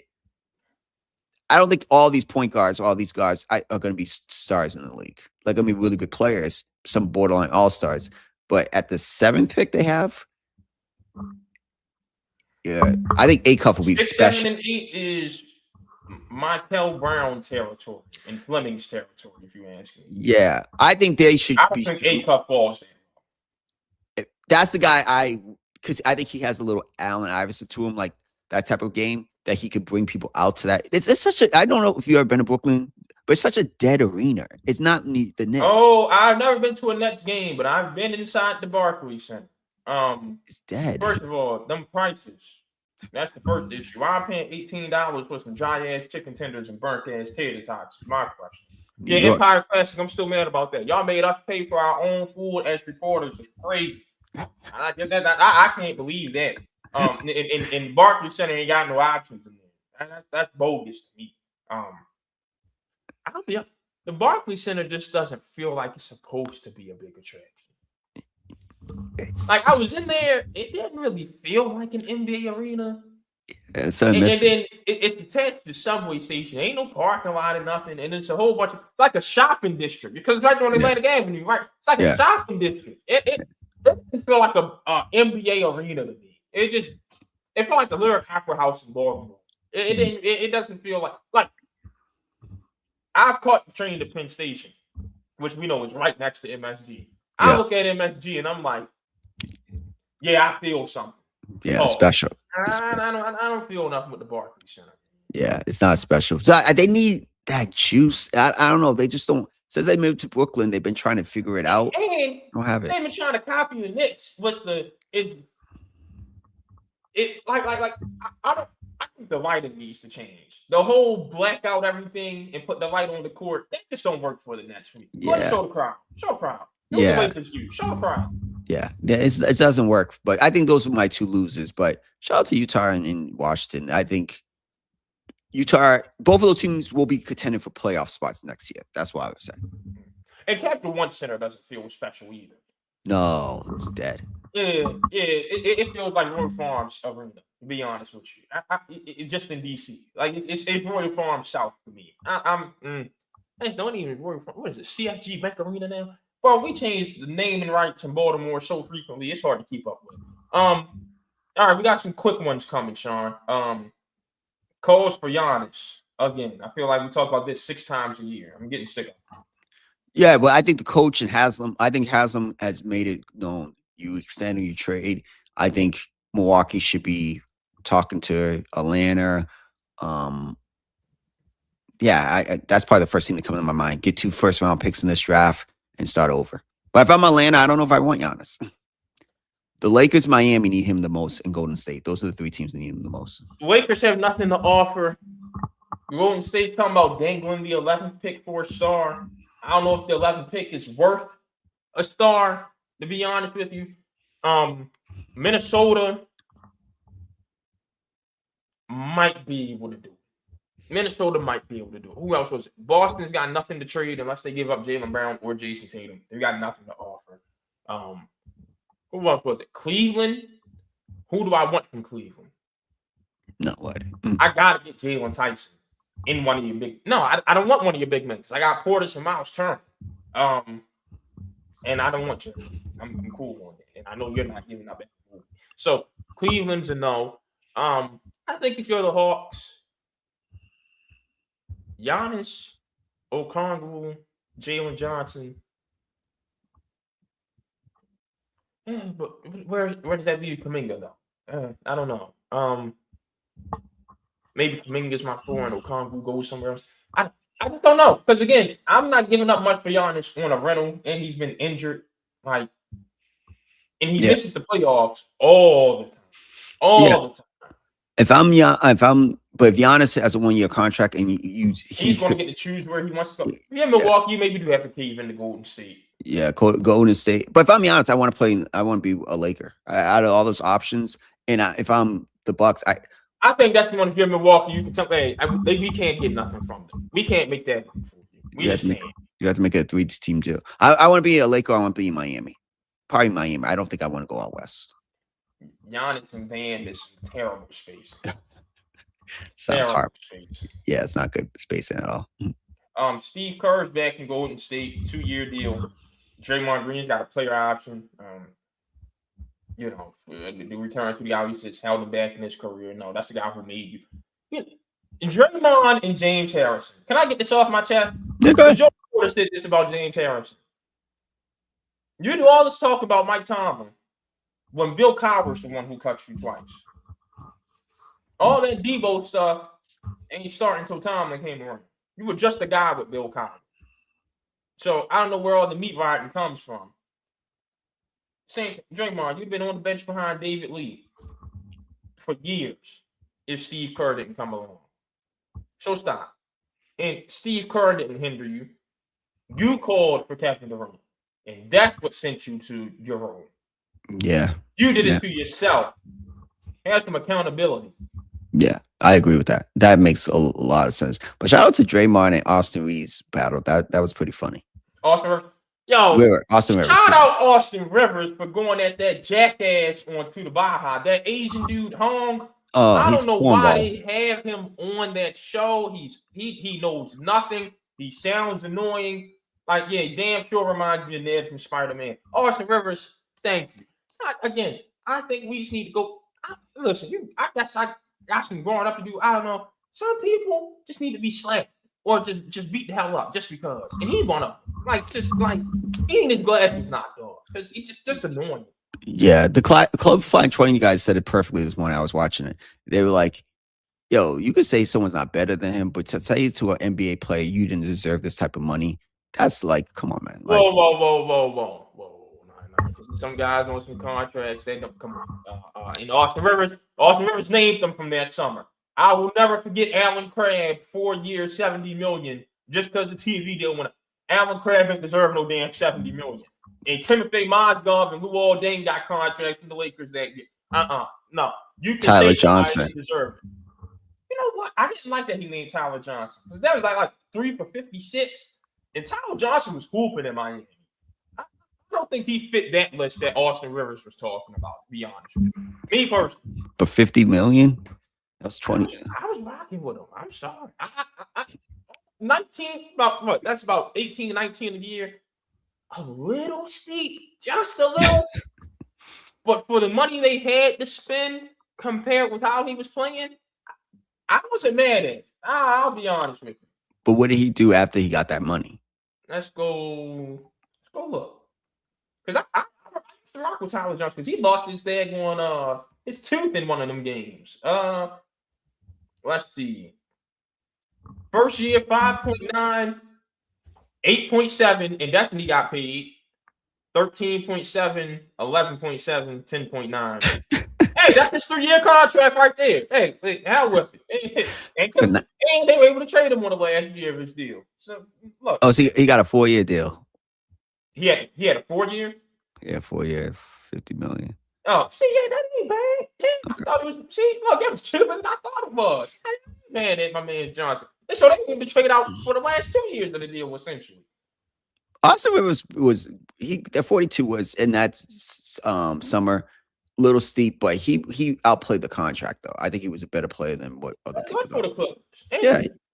I don't think all these point guards, all these guards are going to be stars in the league. They're going to be really good players, some borderline all-stars. But at the 7th pick they have, yeah, I think Acuff will be 6, special. 7, and 8 is Michael Brown territory and Fleming's territory, if you ask me. Yeah, I think they should. I don't think Acuff falls there. That's the guy because I think he has a little Allen Iverson to him, like that type of game that he could bring people out to that. It's such a, I don't know if you've ever been to Brooklyn, but it's such a dead arena. It's not the Nets. Oh, I've never been to a Nets game, but I've been inside the Barclays Center. It's dead. First of all, them prices. That's the first issue. I'm paying $18 for some dry ass chicken tenders and burnt ass tater tots. My question. Yeah, Empire Classic. I'm still mad about that. Y'all made us pay for our own food as reporters. It's crazy. I can't believe that. In Barclays Center ain't got no options in there. That's bogus to me. The Barclays Center just doesn't feel like it's supposed to be a big attraction. Like I was in there, it didn't really feel like an NBA arena. And then it's attached to the subway station. Ain't no parking lot or nothing, and it's a whole bunch of. It's like a shopping district because it's right on Atlantic Avenue, right? It's like a shopping district. It doesn't feel like a NBA arena to me. It felt like the Lyric Opera House in Baltimore. It doesn't feel like I've caught the train to Penn Station, which we know is right next to MSG. I look at MSG and I'm like, yeah, I feel something. Yeah, it's special. I don't feel nothing with the Barclays Center. Yeah, it's not special. So they need that juice. I don't know. They just don't. Since they moved to Brooklyn, they've been trying to figure it out. And don't have it. They've been trying to copy the Knicks with I think the lighting needs to change. The whole blackout everything and put the light on the court, that just don't work for the Nets for me. Yeah. Show the crowd. Show the crowd. Yeah. Show the crowd. Yeah, it doesn't work. But I think those are my 2 losers. But shout out to Utah and Washington. I think Utah, both of those teams will be contending for playoff spots next year. That's what I would say. And Capital One Center doesn't feel special either. No, it's dead. Yeah, it feels like Royal Farms Arena. To be honest with you, it's just in DC. Like it's Royal Farms South to me. I don't even Royal Farms. What is it? CFG Bank Arena now. Bro, we changed the naming rights in Baltimore so frequently, it's hard to keep up with. All right, we got some quick ones coming, Sean. Calls for Giannis. Again, I feel like we talk about this 6 times a year. I'm getting sick of it. Yeah, but I think the coach and Haslam has made it known. You extend and you trade. I think Milwaukee should be talking to Atlanta. That's probably the first thing that comes to my mind. Get 2 first-round picks in this draft and start over. But if I'm Atlanta, I don't know if I want Giannis. The Lakers, Miami need him the most, and Golden State. Those are the 3 teams that need him the most. The Lakers have nothing to offer. Golden State's talking about dangling the 11th pick for a star. I don't know if the 11th pick is worth a star, to be honest with you. Minnesota might be able to do it. Minnesota might be able to do it. Who else was it? Boston's got nothing to trade unless they give up Jaylen Brown or Jason Tatum. They've got nothing to offer. Who else was it? Cleveland. Who do I want from Cleveland? No way. I gotta get Jalen Tyson in one of your big. No, I don't want one of your big men. I got Portis and Miles Turner. And I don't want you. I'm cool on it. And I know you're not giving up. So Cleveland's a no. I think if you're the Hawks, Giannis, Okongwu, Jalen Johnson. Yeah, but where does that leave Kuminga though? I don't know. Maybe Kuminga's my four and Okongwu goes somewhere else. I just don't know because again, I'm not giving up much for Giannis on a rental, and he's been injured, like, and he misses the playoffs all the time, all the time. If Giannis has a 1-year contract and he's going to get to choose where he wants to go. If you're in Milwaukee, you maybe do have to cave into Golden State. Yeah, Golden State. But if I'm Giannis, I want to be a Laker. Out of all those options, and if I'm the Bucks, I think that's the one. If you're in Milwaukee, you can tell, hey, we can't get nothing from them. We can't make that. You have to make it a 3-team deal. I want to be a Laker. I want to be in Miami. Probably Miami. I don't think I want to go out west. Giannis and Bam is terrible space. Sounds hard. Yeah, it's not good spacing at all. Steve Kerr's back in Golden State, 2-year deal. Draymond Green's got a player option. The return to the obvious has held him back in his career. No, that's the guy who made you. Draymond and James Harrison. Can I get this off my chest? Okay. Joe Porter said this about James Harrison. You do all this talk about Mike Tomlin when Bill Cowher's the one who cuts you twice. All that Debo stuff ain't starting until Tomlin came around. You were just a guy with Bill Cowher. So I don't know where all the meat riding comes from. Saying, Draymond, you've been on the bench behind David Lee for years if Steve Kerr didn't come along. So stop. And Steve Kerr didn't hinder you. You called for Kevin Durant. And that's what sent you to your role. Yeah. You did it to yourself. Have some accountability. Yeah, I agree with that. That makes a lot of sense. But shout out to Draymond and Austin Reeves battle. That was pretty funny. Austin Rivers. Austin Rivers. Shout out Austin Rivers for going at that jackass on To the Baja. That Asian dude hung. I don't know why they have him on that show. He knows nothing. He sounds annoying. Like, yeah, damn sure reminds me of Ned from Spider-Man. Austin Rivers, thank you. Again, I think we just need to go. Listen, I guess I got some growing up to do. I don't know. Some people just need to be slapped or just beat the hell up just because. And he's one of them. Eating his glasses knocked off because he's just annoying. Yeah, the Club Flying 20 guys said it perfectly this morning. I was watching it. They were like, yo, you could say someone's not better than him, but to say to an NBA player you didn't deserve this type of money, that's like, come on, man. Like, whoa. Some guys on some contracts, they don't come on. And Austin Rivers named them from that summer. I will never forget Alan Crabb, 4 years, $70 million, just because the TV deal went up. Alan Crabb didn't deserve no damn $70 million. And Timothy Mozgov and Lou Aldain got contracts from the Lakers that year. No. You can Tyler Johnson deserve it. You know what? I didn't like that he named Tyler Johnson. Because that was like 3 for 56. And Tyler Johnson was hooping in Miami. I don't think he fit that list that Austin Rivers was talking about, to be honest with you. Me personally. But $50 million? That's 20. I was rocking with him. I'm sorry. 19, about what? That's about 18, 19 a year. A little steep, just a little. But for the money they had to spend compared with how he was playing, I wasn't mad at it. I'll be honest with you. But what did he do after he got that money? Let's go look. Because I rock with Tyler Johnson because he lost his daggone his tooth in one of them games. Let's see. First year, 5.9, 8.7, and that's when he got paid. 13.7, 11.7, 10.9. Hey, that's his 3-year contract right there. Hey, hell with it. And they were able to trade him on the last year of his deal. So look. Oh, so he got a 4-year deal. He had a 4-year? Yeah, 4-year, $50 million. Oh, see, yeah, that ain't bad. Yeah, I thought it was. See, look, it was cheaper than I thought it was. I ain't mad at my man Johnson. So they didn't been traded out for the last 2 years of the deal, essentially. Also, it was that 42 was in that summer, little steep, but he outplayed the contract though. I think he was a better player than what other people. Good for the Clippers.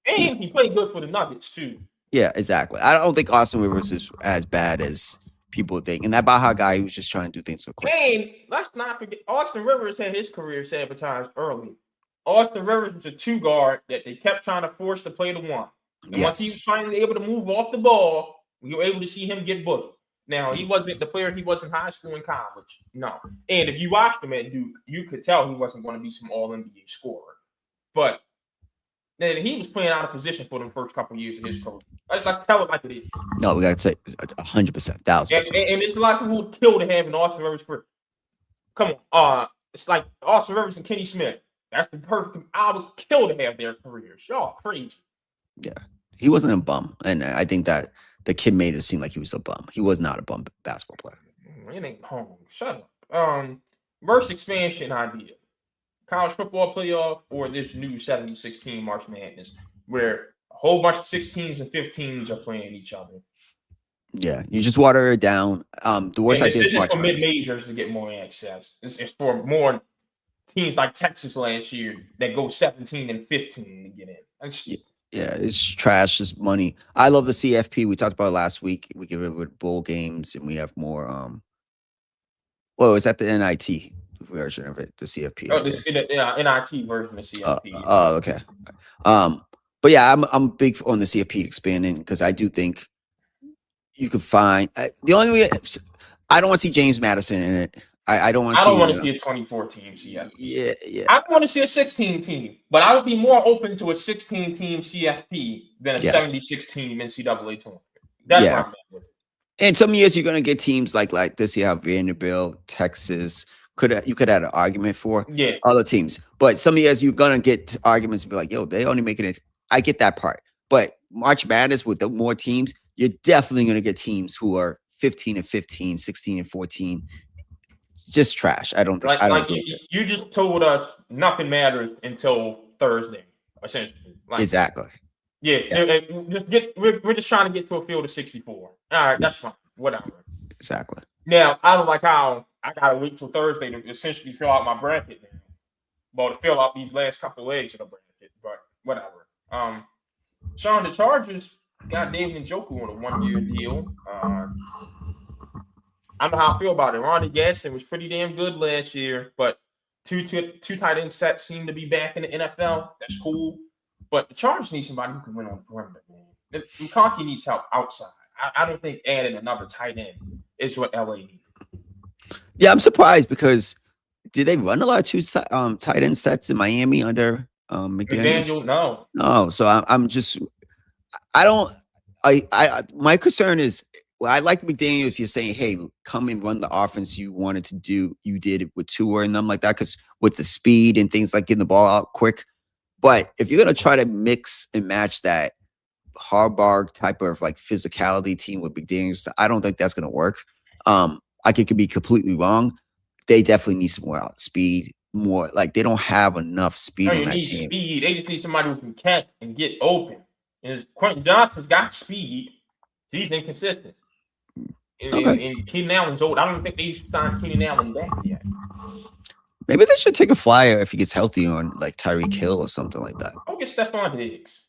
And he played good for the Nuggets too. Yeah, exactly. I don't think Austin Rivers is as bad as people think. And that Baja guy, he was just trying to do things for clicks. And let's not forget, Austin Rivers had his career sabotaged early. Austin Rivers was a 2 guard that they kept trying to force to play the 1. And once he was finally able to move off the ball, we were able to see him get boogie. Now, he wasn't the player he was in high school and college. No. And if you watched him at Duke, you could tell he wasn't going to be some all-NBA scorer. But then he was playing out of position for the first couple of years of his career. Let's tell it like it is. No, we got to say 100%, 1,000%. And it's a lot of people would kill to have an Austin Rivers career. Come on. It's like Austin Rivers and Kenny Smith. That's the perfect. I would kill to have their careers. Y'all crazy. Yeah. He wasn't a bum. And I think that the kid made it seem like he was a bum. He was not a bum basketball player. It ain't home. Shut up. Verse expansion idea. College football playoff or this new 76-team March Madness where a whole bunch of 16s and 15s are playing each other. Yeah, you just water it down. The worst idea is March for mid-majors to get more access. It's for more teams like Texas last year that go 17 and 15 to get in. Yeah, it's trash. It's money. I love the CFP. We talked about it last week. We get rid of bowl games and we have more. Well, is that the NIT version of it? The CFP. Oh, the NIT version of CFP. Oh, okay. But yeah, I'm big on the CFP expanding because I do think you could find the only way. I don't want to see James Madison in it. I don't want to see. I don't want to see a 24-team CFP. Yeah. I want to see a 16-team, but I would be more open to a 16-team CFP than a 76-team NCAA tournament. That's what I'm at with it. And some years you're gonna get teams like this year, Vanderbilt, Texas. You could have an argument for other teams, but some years you're gonna get arguments and be like, "Yo, they only making it." I get that part, but March Madness with the more teams, you're definitely gonna get teams who are 15 and 15, 16 and 14. Just trash. I don't think. You just told us nothing matters until Thursday, essentially. Exactly. Yeah. We're just trying to get to a field of 64. All right, that's fine. Whatever. Exactly. Now I don't like how I gotta wait till Thursday to essentially fill out my bracket now. Well, to fill out these last couple legs of the bracket, but whatever. Sean, the Chargers got David Njoku on a 1-year deal. I don't know how I feel about it. Ronnie Gaston was pretty damn good last year, but two tight end sets seem to be back in the NFL. That's cool. But the Chargers need somebody who can win on the perimeter, man. McConkey needs help outside. I don't think adding another tight end is what LA needs. Yeah, I'm surprised because did they run a lot of tight end sets in Miami under McDaniel? No. So my concern is, well, I like McDaniel if you're saying, hey, come and run the offense you wanted to do. You did it with Tua and them like that, because with the speed and things like getting the ball out quick. But if you're going to try to mix and match that Harbaugh type of like physicality team with McDaniel, I don't think that's going to work. I could be completely wrong. They definitely need some more speed, more like they don't have enough speed on that team. Speed. They just need somebody who can catch and get open. And Quentin Johnston's got speed. He's inconsistent. And Keenan Allen's old. I don't think they signed Keenan Allen back yet. Maybe they should take a flyer if he gets healthy on like Tyreek Hill or something like that. Go get Stephon Diggs.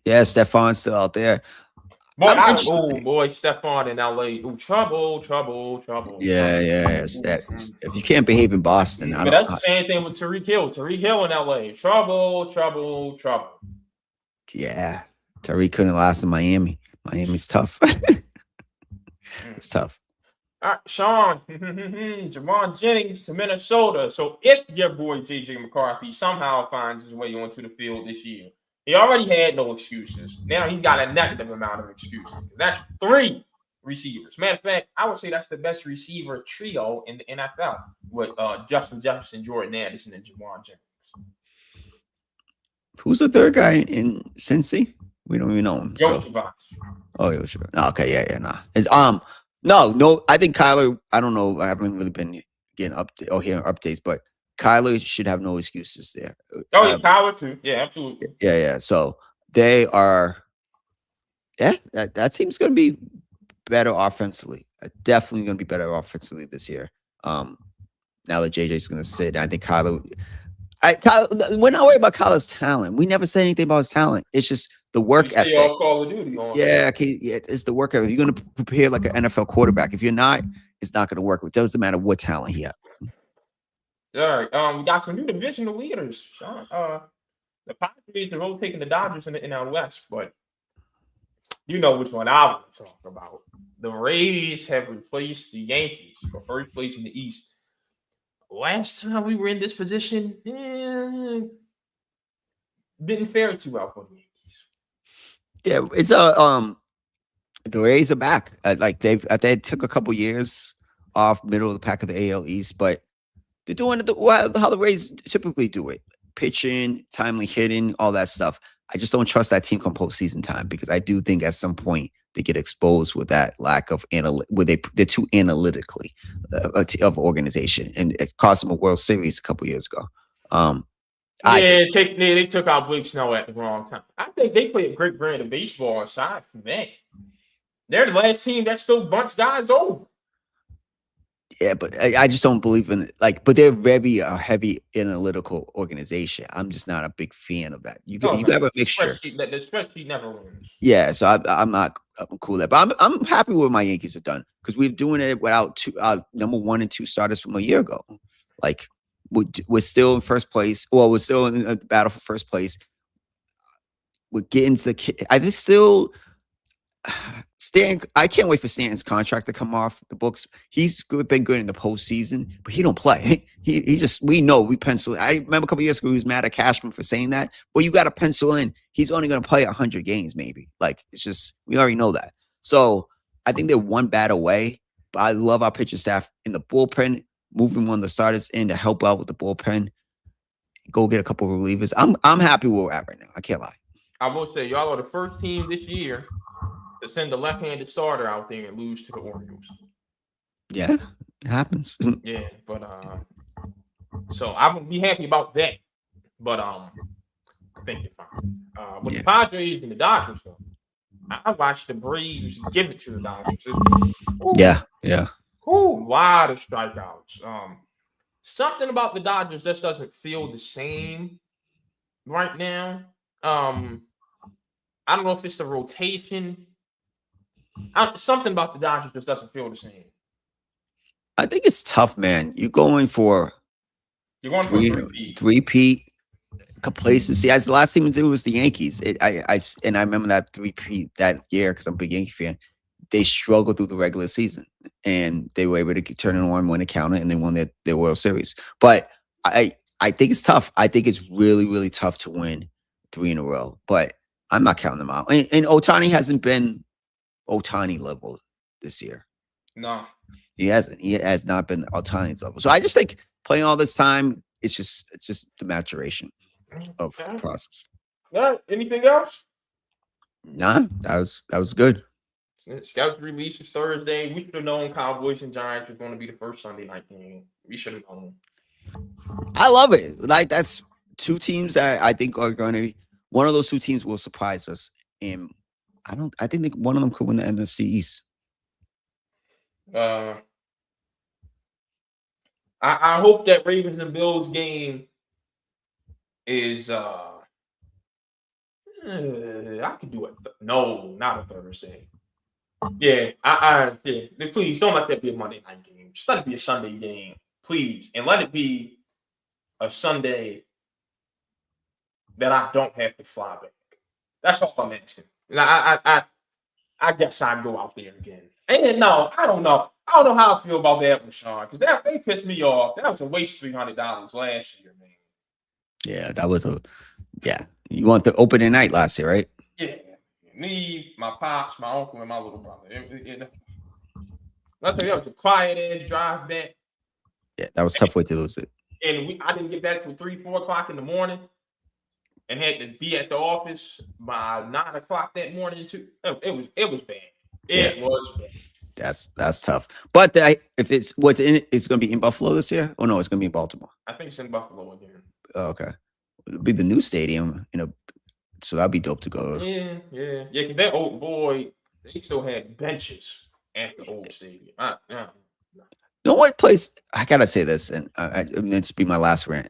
Yeah, Stephon's still out there. Boy, Stephon in LA. Ooh, trouble. Yeah. If you can't behave in Boston, that's the same thing with Tyreek Hill. Tyreek Hill in LA. Trouble. Yeah. Tyreek couldn't last in Miami. Miami's tough. It's tough. All right, Sean. Javon Jennings to Minnesota. So if your boy JJ McCarthy somehow finds his way onto the field this year, he already had no excuses. Now he's got a negative amount of excuses. That's 3 receivers. Matter of fact, I would say that's the best receiver trio in the NFL with Justin Jefferson, Jordan Addison, and Javon Jennings. Who's the third guy in Cincy? We don't even know him. Yoshibas. Oh, Yoshibas. Okay, yeah, nah. No. I think Kyler. I don't know. I haven't really been getting hearing updates, but Kyler should have no excuses there. Oh, yeah, Kyler too. Yeah, absolutely. Yeah. So they are. Yeah, that team's going to be better offensively. Definitely going to be better offensively this year. Now that JJ's going to sit, I think Kyler. we're not worried about Kyler's talent. We never said anything about his talent. It's just the You work stay ethic. off Call of Duty on him. Yeah, okay, yeah, it's the work ethic. You're going to prepare like an NFL quarterback. If you're not, it's not going to work. It doesn't matter what talent he has. All right. We got some new divisional leaders. Sean. The Padres are overtaking the Dodgers in the NL West, but you know which one I want to talk about. The Rays have replaced the Yankees for first place in the East. Last time we were in this position, didn't fare too well for the Yankees. Yeah, it's the Rays are back. Like they took a couple years off, middle of the pack of the AL East, but they're doing it how the Rays typically do it: pitching, timely hitting, all that stuff. I just don't trust that team come postseason time because I do think at some point they get exposed with that lack of where they're too analytically of organization, and it cost them a World Series a couple years ago. They took out Blake Snow at the wrong time. I think they play a great brand of baseball aside from that. They're the last team that still bunts guys over. Yeah, but I just don't believe in it. But they're very heavy analytical organization. I'm just not a big fan of that. You have a mixture. The spreadsheet never wins. Yeah, so I'm not cool with that. But I'm happy with what my Yankees have done because we're doing it without number 1 and 2 starters from a year ago. Like we're still in first place. Well, we're still in a battle for first place. We're getting to. I just still. Stan, I can't wait for Stanton's contract to come off the books. He's been good in the postseason, but he don't play. We pencil. I remember a couple years ago he was mad at Cashman for saying that. Well, you got to pencil in. He's only going to play 100 games, maybe. It's just we already know that. So I think they're one bat away. But I love our pitching staff in the bullpen, moving one of the starters in to help out with the bullpen. Go get a couple of relievers. I'm happy where we're at right now. I can't lie. I will say y'all are the first team this year to send a left-handed starter out there and lose to the Orioles. Yeah, it happens. Yeah, but so I would be happy about that. But I think it's fine. With the Padres and the Dodgers, though, I watched the Braves give it to the Dodgers. Yeah. Cool, lot of strikeouts. Something about the Dodgers just doesn't feel the same right now. I don't know if it's the rotation. Something about the Dodgers just doesn't feel the same. I think it's tough, man. You're going for three-peat complacency. As the last team to do was the Yankees. I remember that three-peat that year because I'm a big Yankee fan. They struggled through the regular season and they were able to turn it on when it counted and they won their World Series. But I think it's tough. I think it's really, really tough to win 3 in a row. But I'm not counting them out. And Ohtani hasn't been Ohtani level this year. No, he hasn't. He has not been Ohtani's level. So I just think playing all this time, it's just the maturation of the process. Anything else? Nah, that was good. Scouts releases Thursday. We should have known Cowboys and Giants was going to be the first Sunday night game. We should have known. I love it. That's 2 teams that I think are going to be. One of those 2 teams will surprise us, and I think one of them could win the NFC East. I hope that Ravens and Bills game is. I could do it. No, not a Thursday. Yeah, please don't let that be a Monday night game. Just let it be a Sunday game, please, and let it be a Sunday that I don't have to fly back. That's all I'm asking. And I guess I'd go out there again. And no, I don't know. I don't know how I feel about that one, Sean, because they pissed me off. That was a waste of $300 last year, man. Yeah, that was You want the opening night last year, right? Yeah. Me, my pops, my uncle, and my little brother. Let's say that was a quiet ass drive back. Yeah, that was a tough way to lose it. And I didn't get back till 3-4 o'clock in the morning, and had to be at the office by 9 o'clock that morning too. It was bad. It was bad. That's tough. But if it's going to be in Buffalo this year? Oh no, it's going to be in Baltimore. I think it's in Buffalo again. Oh, okay, it'll be the new stadium, so that'd be dope to go. Yeah. Because that old boy, they still had benches at the old stadium. No one place. I gotta say this, and it's be my last rant.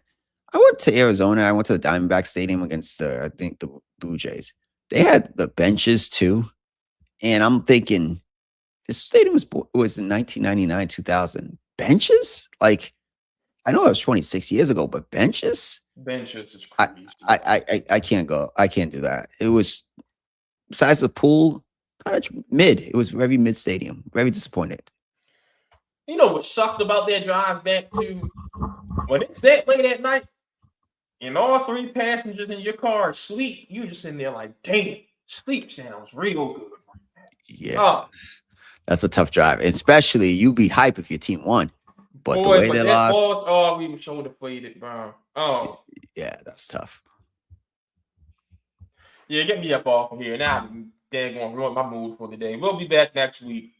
I went to Arizona. I went to the Diamondback Stadium against I think the Blue Jays. They had the benches too, and I'm thinking this stadium was in 1999, 2000. Benches? Like I know it was 26 years ago, but benches? Benches is I crazy. I can't go. I can't do that. It was besides the pool, kind of mid. It was very mid stadium. Very disappointed. You know what sucked about that drive back to when it's that late at night and all three passengers in your car sleep, you just in there like, damn, sleep sounds real good. Yeah, Oh, that's a tough drive, especially you be hype if your team won, but the boy, way but they that lost, loss, oh, we were so deflated, bro. Oh, yeah, that's tough. yeah, get me up off of here. Now, dang, gonna ruin my mood for the day. We'll be back next week.